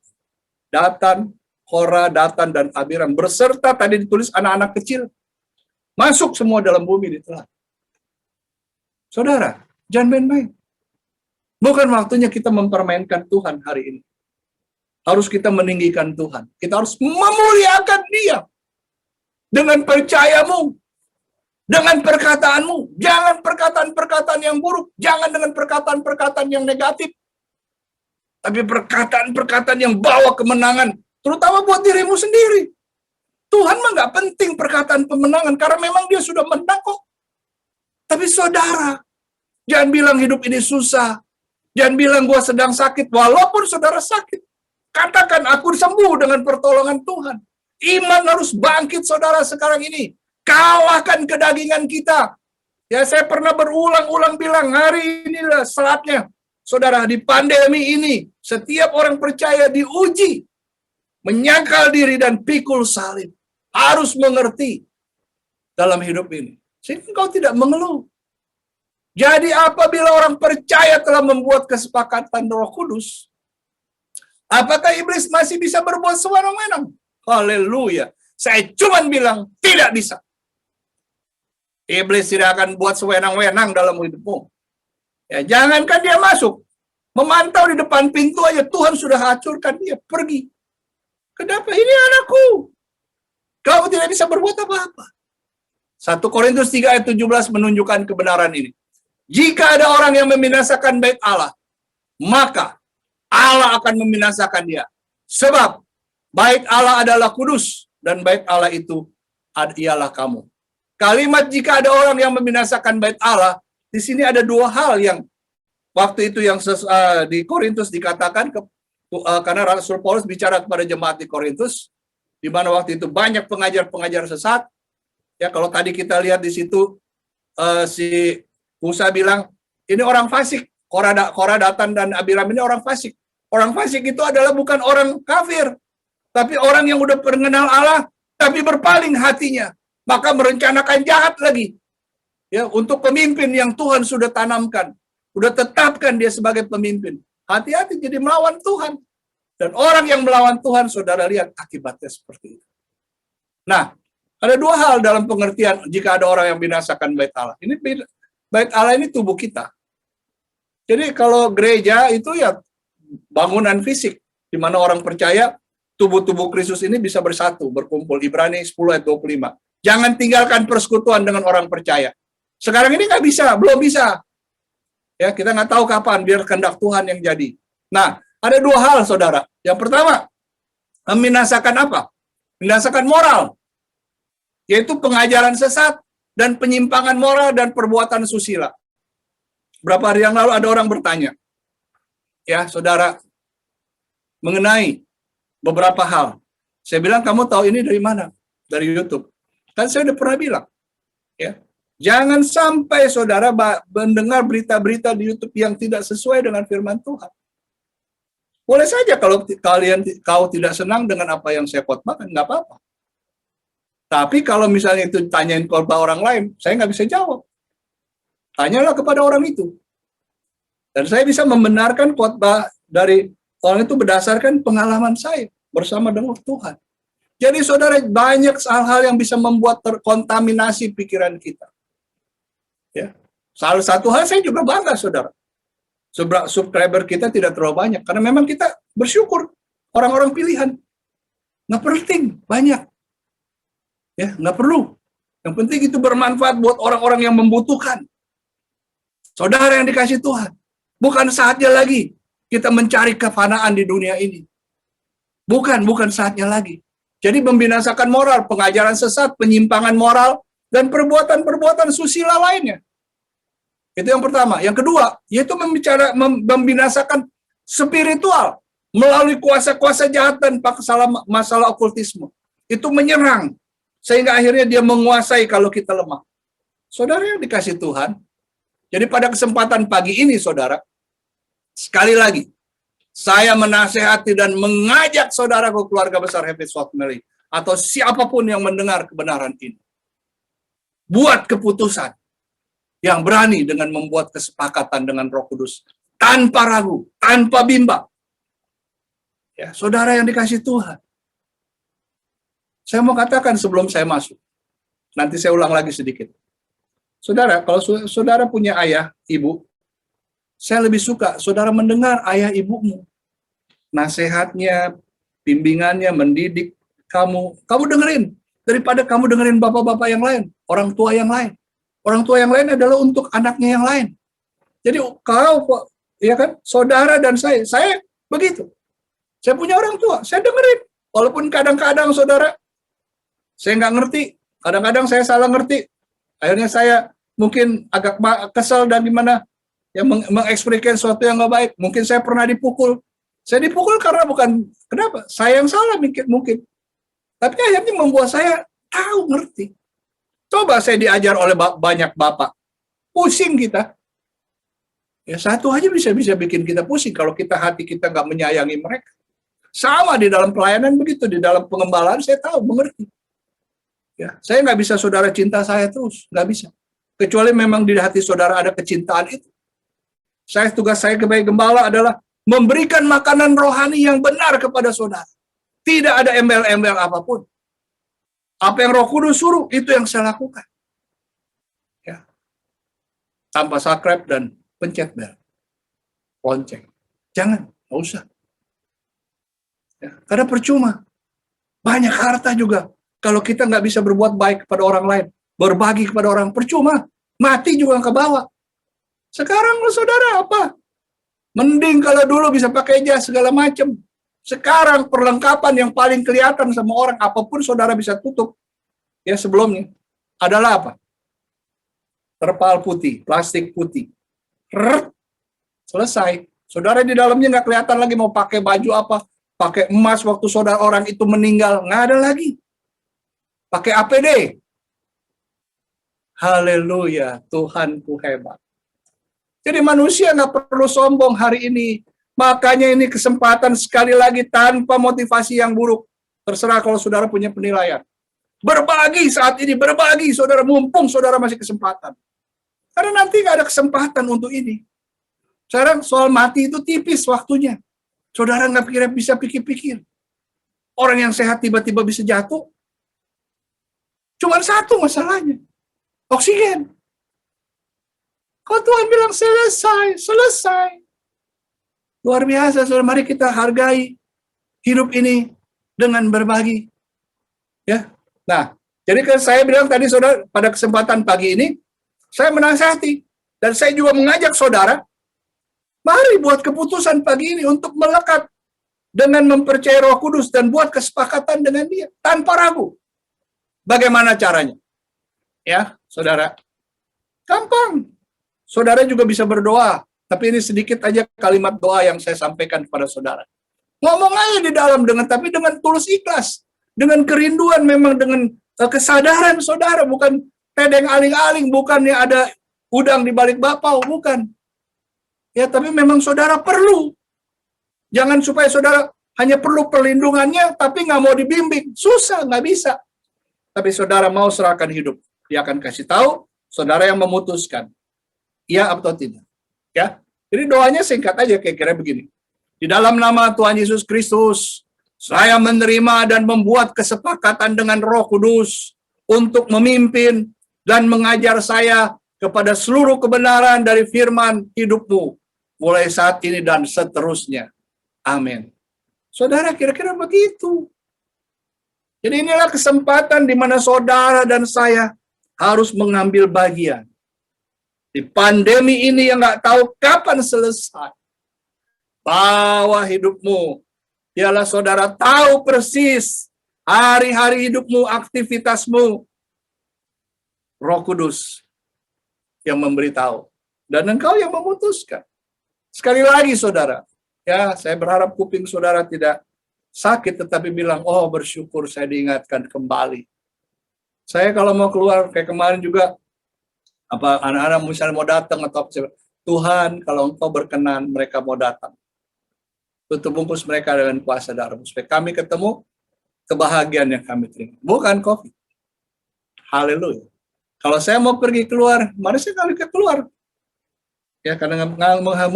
Datan, Korah, Datan, dan Abiram berserta tadi ditulis anak-anak kecil masuk semua dalam bumi ditelan. Saudara, jangan main-main. Bukan waktunya kita mempermainkan Tuhan hari ini. Harus kita meninggikan Tuhan. Kita harus memuliakan Dia dengan percayamu, dengan perkataanmu. Jangan perkataan-perkataan yang buruk, jangan dengan perkataan-perkataan yang negatif. Tapi perkataan-perkataan yang bawa kemenangan, terutama buat dirimu sendiri. Tuhan mah nggak penting perkataan pemenangan, karena memang dia sudah menang kok. Tapi saudara, jangan bilang hidup ini susah. Jangan bilang gua sedang sakit, walaupun saudara sakit. Katakan aku sembuh dengan pertolongan Tuhan. Iman harus bangkit saudara sekarang ini. Kalahkan kedagingan kita. Ya, saya pernah berulang-ulang bilang, hari inilah saatnya. Saudara, di pandemi ini, setiap orang percaya diuji, menyangkal diri dan pikul salib. Harus mengerti dalam hidup ini. Sehingga engkau tidak mengeluh. Jadi apabila orang percaya telah membuat kesepakatan Roh Kudus, apakah iblis masih bisa berbuat sewenang-wenang? Haleluya. Saya cuma bilang, tidak bisa. Iblis tidak akan buat sewenang-wenang dalam hidupmu. Ya, jangankan dia masuk, memantau di depan pintu aja Tuhan sudah hancurkan dia, pergi. Kenapa? Ini anakku. Kau tidak bisa berbuat apa-apa. 1 Korintus 3 ayat 17 menunjukkan kebenaran ini. Jika ada orang yang membinasakan bait Allah, maka Allah akan membinasakan dia. Sebab bait Allah adalah kudus, dan bait Allah itu ialah kamu. Kalimat jika ada orang yang membinasakan bait Allah, di sini ada dua hal yang waktu itu yang di Korintus dikatakan karena Rasul Paulus bicara kepada jemaat di Korintus, di mana waktu itu banyak pengajar-pengajar sesat. Ya, kalau tadi kita lihat di situ si Musa bilang ini orang fasik, Korah, Datan, dan Abiram ini orang fasik. Orang fasik itu adalah bukan orang kafir, tapi orang yang udah mengenal Allah, tapi berpaling hatinya, maka merencanakan jahat lagi. Ya, untuk pemimpin yang Tuhan sudah tanamkan, sudah tetapkan dia sebagai pemimpin. Hati-hati jadi melawan Tuhan. Dan orang yang melawan Tuhan, saudara lihat akibatnya seperti itu. Nah, ada dua hal dalam pengertian jika ada orang yang binasakan bait Allah. Ini bait Allah ini tubuh kita. Jadi kalau gereja itu ya bangunan fisik, di mana orang percaya tubuh-tubuh Kristus ini bisa bersatu, berkumpul. Ibrani 10 ayat 25. Jangan tinggalkan persekutuan dengan orang percaya. Sekarang ini nggak bisa, belum bisa. Ya, kita nggak tahu kapan, biar kehendak Tuhan yang jadi. Nah, ada dua hal, saudara. Yang pertama, Membinasakan apa? Membinasakan moral, yaitu pengajaran sesat dan penyimpangan moral dan perbuatan susila. Berapa hari yang lalu ada orang bertanya, ya saudara, mengenai beberapa hal. Saya bilang, kamu tahu ini dari mana? Dari YouTube. Kan saya udah pernah bilang, ya, jangan sampai saudara mendengar berita-berita di YouTube yang tidak sesuai dengan firman Tuhan. Boleh saja kalau kau tidak senang dengan apa yang saya khotbahkan, nggak apa-apa. Tapi kalau misalnya itu tanyain khotbah orang lain, saya nggak bisa jawab. Tanyalah kepada orang itu. Dan saya bisa membenarkan khotbah dari orang itu berdasarkan pengalaman saya bersama dengan Tuhan. Jadi saudara, banyak hal-hal yang bisa membuat terkontaminasi pikiran kita. Ya. Salah satu hal saya juga bangga, saudara. Subscriber kita tidak terlalu banyak, karena memang kita bersyukur orang-orang pilihan. Nggak penting banyak. Ya, nggak perlu. Yang penting itu bermanfaat buat orang-orang yang membutuhkan. Saudara yang dikasih Tuhan, bukan saatnya lagi kita mencari kefanaan di dunia ini. Bukan saatnya lagi. Jadi membinasakan moral, pengajaran sesat, penyimpangan moral, dan perbuatan-perbuatan susila lainnya. Itu yang pertama. Yang kedua, yaitu membinasakan spiritual melalui kuasa-kuasa jahat dan masalah okultisme. Itu menyerang, sehingga akhirnya dia menguasai kalau kita lemah. Saudara yang dikasih Tuhan, jadi pada kesempatan pagi ini, saudara, sekali lagi, saya menasehati dan mengajak saudara ke keluarga besar Happy Sword Family, atau siapapun yang mendengar kebenaran ini. Buat keputusan yang berani dengan membuat kesepakatan dengan Roh Kudus, tanpa ragu, tanpa bimbang. Ya, saudara yang dikasih Tuhan. Saya mau katakan sebelum saya masuk, nanti saya ulang lagi sedikit. Saudara, kalau saudara punya ayah, ibu, saya lebih suka saudara mendengar ayah ibumu. Nasihatnya, bimbingannya, mendidik kamu dengerin. Daripada kamu dengerin bapak-bapak yang lain, orang tua yang lain. Orang tua yang lain adalah untuk anaknya yang lain. Jadi kau, ya kan, saudara dan saya begitu. Saya punya orang tua, saya dengerin. Walaupun kadang-kadang saudara, saya nggak ngerti. Kadang-kadang saya salah ngerti. Akhirnya saya mungkin agak kesal dan gimana, yang mengekspresikan sesuatu yang nggak baik. Mungkin saya pernah dipukul. Saya dipukul karena bukan, kenapa? Saya yang salah mungkin. Tapi akhirnya membuat saya tahu, ngerti. Coba saya diajar oleh banyak bapak. Pusing kita. Ya satu aja bisa bikin kita pusing kalau hati kita nggak menyayangi mereka. Sama di dalam pelayanan begitu, di dalam pengembalaan saya tahu, mengerti. Ya, saya nggak bisa saudara cinta saya terus, nggak bisa. Kecuali memang di hati saudara ada kecintaan itu. Tugas saya sebagai gembala adalah memberikan makanan rohani yang benar kepada saudara. Tidak ada embel-embel apapun. Apa yang Roh Kudus suruh, itu yang saya lakukan. Ya. Tanpa subscribe dan pencet bel. Lonceng. Jangan, nggak usah. Ya. Karena percuma. Banyak harta juga. Kalau kita nggak bisa berbuat baik kepada orang lain, berbagi kepada orang, percuma. Mati juga ke bawah. Sekarang saudara apa? Mending kalau dulu bisa pakai jas segala macam. Sekarang perlengkapan yang paling kelihatan sama orang, apapun saudara bisa tutup, ya sebelumnya, adalah apa? Terpal putih, plastik putih. Selesai. Saudara di dalamnya nggak kelihatan lagi mau pakai baju apa, pakai emas waktu saudara orang itu meninggal, nggak ada lagi. Pakai APD. Haleluya, Tuhanku hebat. Jadi manusia nggak perlu sombong hari ini. Makanya ini kesempatan sekali lagi tanpa motivasi yang buruk. Terserah kalau saudara punya penilaian. Berbagi saat ini, berbagi saudara, mumpung saudara masih kesempatan. Karena nanti nggak ada kesempatan untuk ini. Sekarang soal mati itu tipis waktunya. Saudara nggak bisa pikir-pikir. Orang yang sehat tiba-tiba bisa jatuh. Cuma satu masalahnya. Oksigen. Kalau Tuhan bilang selesai. Luar biasa, saudara. Mari kita hargai hidup ini dengan berbagi. Ya. Nah, jadi kan saya bilang tadi, saudara, pada kesempatan pagi ini, saya menasihati. Dan saya juga mengajak saudara, mari buat keputusan pagi ini untuk melekat dengan mempercayai Roh Kudus dan buat kesepakatan dengan Dia tanpa ragu. Bagaimana caranya? Ya, saudara. Gampang. Saudara juga bisa berdoa, tapi ini sedikit aja kalimat doa yang saya sampaikan kepada saudara. Ngomong aja di dalam tapi dengan tulus ikhlas, dengan kerinduan, memang dengan kesadaran saudara, bukan tedeng aling-aling, bukannya ada udang di balik bapau, bukan. Ya, tapi memang saudara perlu. Jangan supaya saudara hanya perlu perlindungannya, tapi nggak mau dibimbing. Susah, nggak bisa. Tapi saudara mau serahkan hidup. Dia akan kasih tahu, saudara yang memutuskan. Iya atau tidak. Ya, jadi doanya singkat aja, kira-kira begini. Di dalam nama Tuhan Yesus Kristus, saya menerima dan membuat kesepakatan dengan Roh Kudus untuk memimpin dan mengajar saya kepada seluruh kebenaran dari firman hidup-Mu, mulai saat ini dan seterusnya. Amin. Saudara, kira-kira begitu. Jadi inilah kesempatan di mana saudara dan saya harus mengambil bagian. Di pandemi ini yang nggak tahu kapan selesai. Bawa hidupmu. Biarlah saudara tahu persis hari-hari hidupmu, aktivitasmu. Roh Kudus yang memberitahu. Dan engkau yang memutuskan. Sekali lagi saudara, ya saya berharap kuping saudara tidak sakit tetapi bilang, oh bersyukur saya diingatkan kembali. Saya kalau mau keluar kayak kemarin juga, anak-anak misalnya mau datang atau Tuhan kalau engkau berkenan mereka mau datang, tutup bungkus mereka dengan kuasa darah supaya kami ketemu kebahagiaan yang kami terima, bukan COVID. Haleluya. Kalau saya mau pergi keluar, mari saya kali keluar ya, karena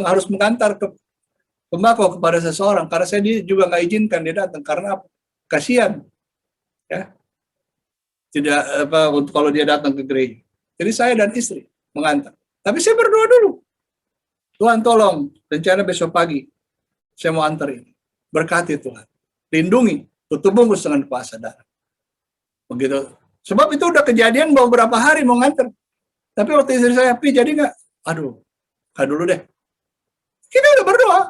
harus mengantar ke tembakau kepada seseorang, karena saya juga nggak izinkan dia datang karena kasihan ya, tidak kalau dia datang ke gereja. Jadi saya dan istri mengantar. Tapi saya berdoa dulu. Tuhan tolong, rencana besok pagi saya mau antar ini. Berkati Tuhan. Lindungi, tutup bungkus dengan kuasa darah. Begitu. Sebab itu udah kejadian beberapa hari mau nganter. Tapi waktu istri saya, Pi jadi nggak? Aduh, dulu deh. Kita udah berdoa.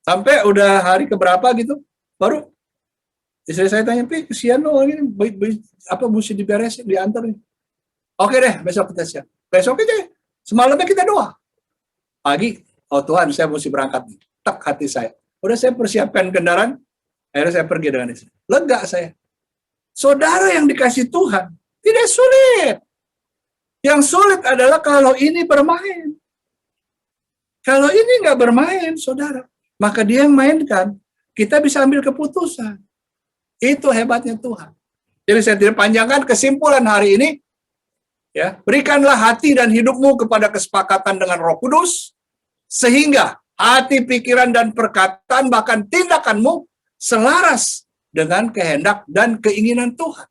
Sampai udah hari keberapa gitu, baru istri saya tanya, Pi kesian loh ini, apa mesti diberesin, diantar nih. Oke deh, besok kita siap. Besok aja, semalamnya kita doa. Pagi, oh Tuhan, saya mesti berangkat nih. Tak hati saya. Udah saya persiapkan kendaraan, akhirnya saya pergi dengan istri. Lega saya. Saudara yang dikasih Tuhan, tidak sulit. Yang sulit adalah kalau ini bermain. Kalau ini nggak bermain, saudara, maka dia yang mainkan, kita bisa ambil keputusan. Itu hebatnya Tuhan. Jadi saya tidak panjangkan, kesimpulan hari ini, ya, berikanlah hati dan hidupmu kepada kesepakatan dengan Roh Kudus, sehingga hati, pikiran, dan perkataan, bahkan tindakanmu selaras dengan kehendak dan keinginan Tuhan,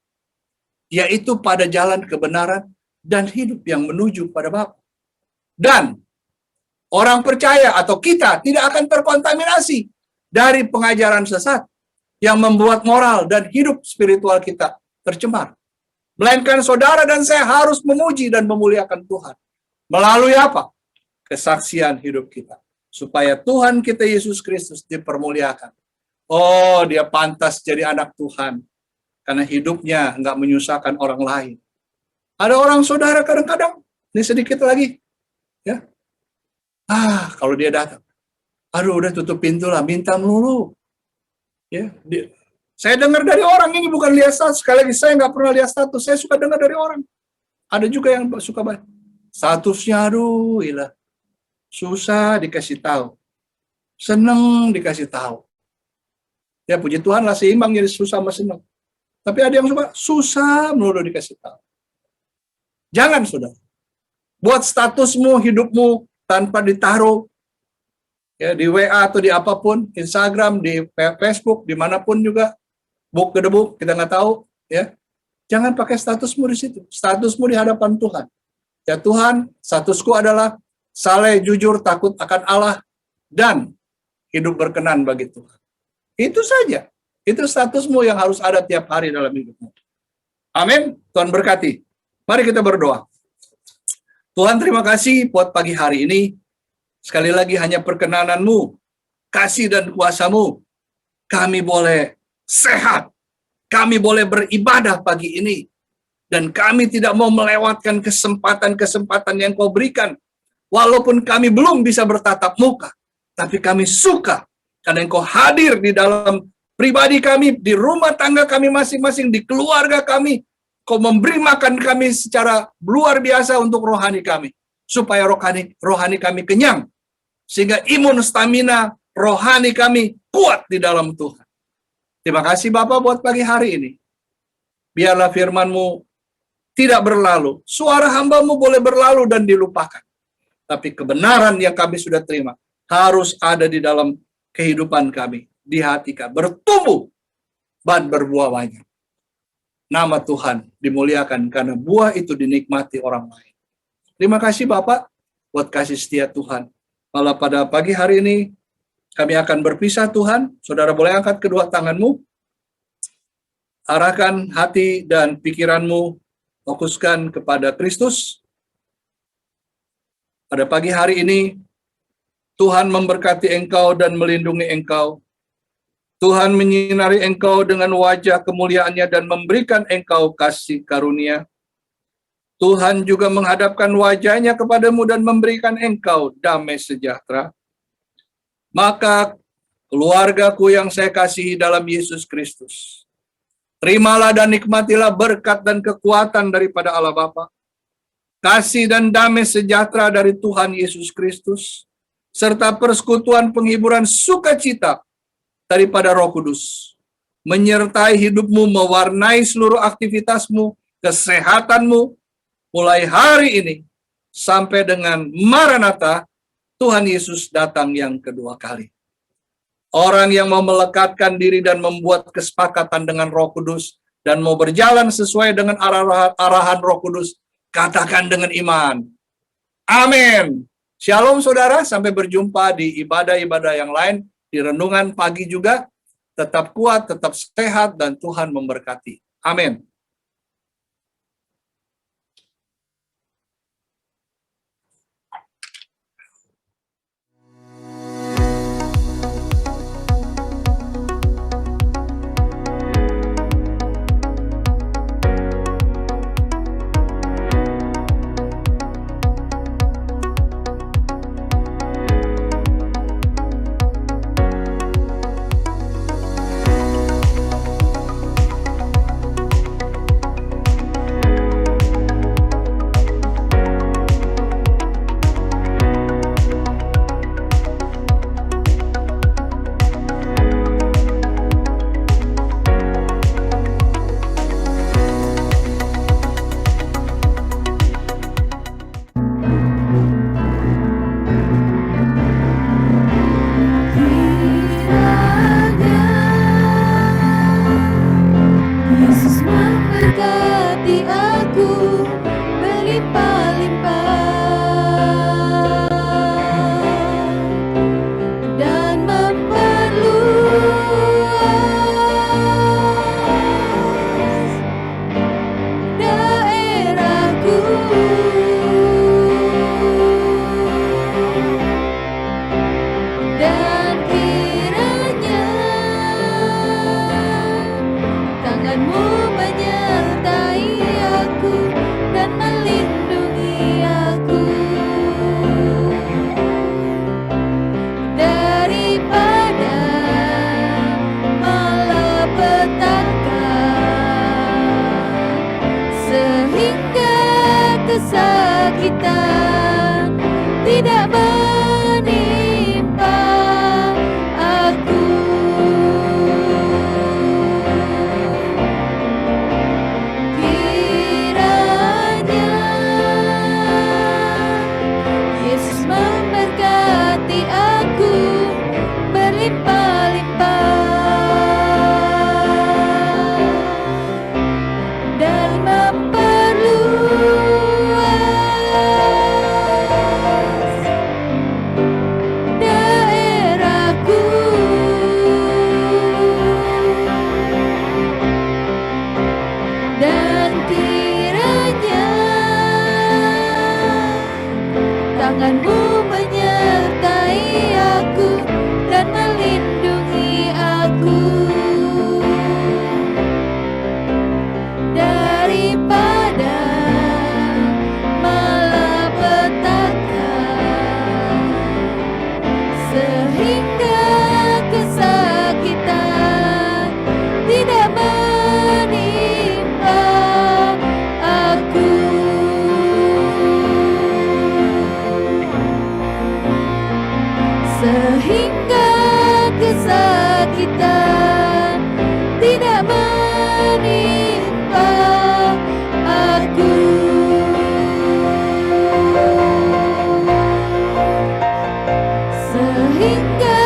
yaitu pada jalan kebenaran dan hidup yang menuju pada Bapa. Dan orang percaya atau kita tidak akan terkontaminasi dari pengajaran sesat yang membuat moral dan hidup spiritual kita tercemar. Melainkan saudara dan saya harus memuji dan memuliakan Tuhan. Melalui apa? Kesaksian hidup kita. Supaya Tuhan kita Yesus Kristus dipermuliakan. Oh, dia pantas jadi anak Tuhan. Karena hidupnya nggak menyusahkan orang lain. Ada orang saudara kadang-kadang, ini sedikit lagi. Ya. Kalau dia datang. Aduh, udah tutup pintu lah, minta melulu. Ya, saya dengar dari orang, ini bukan lihat status. Sekali lagi, saya nggak pernah lihat status. Saya suka dengar dari orang. Ada juga yang suka banget. Statusnya, aduh, ilah. Susah dikasih tahu. Seneng dikasih tahu. Ya, puji Tuhan lah, seimbang jadi susah sama seneng. Tapi ada yang suka, susah melulu dikasih tahu. Jangan, saudara. Buat statusmu, hidupmu, tanpa ditaruh. Ya, di WA atau di apapun, Instagram, di Facebook, dimanapun juga. Book ke book, kita nggak tahu, ya. Jangan pakai statusmu di situ. Statusmu di hadapan Tuhan. Ya Tuhan, statusku adalah saleh, jujur, takut akan Allah, dan hidup berkenan bagi Tuhan. Itu saja. Itu statusmu yang harus ada tiap hari dalam hidupmu. Amin. Tuhan berkati. Mari kita berdoa. Tuhan, terima kasih buat pagi hari ini. Sekali lagi hanya perkenanan-Mu, kasih dan kuasa-Mu kami boleh sehat, kami boleh beribadah pagi ini, dan kami tidak mau melewatkan kesempatan-kesempatan yang Kau berikan. Walaupun kami belum bisa bertatap muka, tapi kami suka karena Engkau hadir di dalam pribadi kami, di rumah tangga kami masing-masing, di keluarga kami. Kau memberi makan kami secara luar biasa untuk rohani kami, supaya rohani kami kenyang, sehingga imun stamina rohani kami kuat di dalam Tuhan. Terima kasih Bapak buat pagi hari ini. Biarlah firman-Mu tidak berlalu. Suara hamba-Mu boleh berlalu dan dilupakan. Tapi kebenaran yang kami sudah terima harus ada di dalam kehidupan kami, di hati kami. Bertumbuh dan berbuah banyak. Nama Tuhan dimuliakan karena buah itu dinikmati orang lain. Terima kasih Bapak buat kasih setia Tuhan. Malah pada pagi hari ini kami akan berpisah Tuhan. Saudara boleh angkat kedua tanganmu. Arahkan hati dan pikiranmu, fokuskan kepada Kristus. Pada pagi hari ini, Tuhan memberkati engkau dan melindungi engkau. Tuhan menyinari engkau dengan wajah kemuliaannya dan memberikan engkau kasih karunia. Tuhan juga menghadapkan wajahnya kepadamu dan memberikan engkau damai sejahtera. Maka keluargaku yang saya kasihi dalam Yesus Kristus, terimalah dan nikmatilah berkat dan kekuatan daripada Allah Bapa, kasih dan damai sejahtera dari Tuhan Yesus Kristus, serta persekutuan penghiburan sukacita daripada Roh Kudus, menyertai hidupmu, mewarnai seluruh aktivitasmu, kesehatanmu, mulai hari ini sampai dengan Maranatha, Tuhan Yesus datang yang kedua kali. Orang yang mau melekatkan diri dan membuat kesepakatan dengan Roh Kudus dan mau berjalan sesuai dengan arahan Roh Kudus, katakan dengan iman. Amin. Shalom saudara, sampai berjumpa di ibadah-ibadah yang lain, di renungan pagi juga. Tetap kuat, tetap sehat, dan Tuhan memberkati. Amin. Tanganmu menyertai aku dan melindungi aku. kesakitan tidak menimpa aku. Sehingga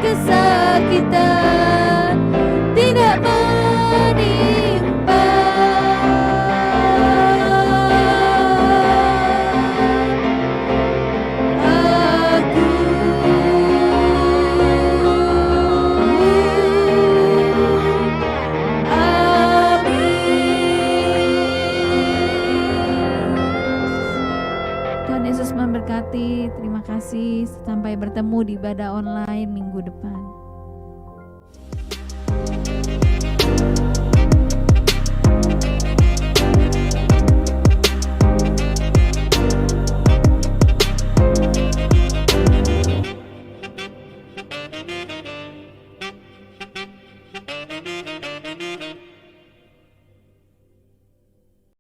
kesakitan tidak menimpa aku. Tuhan Yesus memberkati. Terima kasih. Sampai bertemu di ibadah online minggu depan.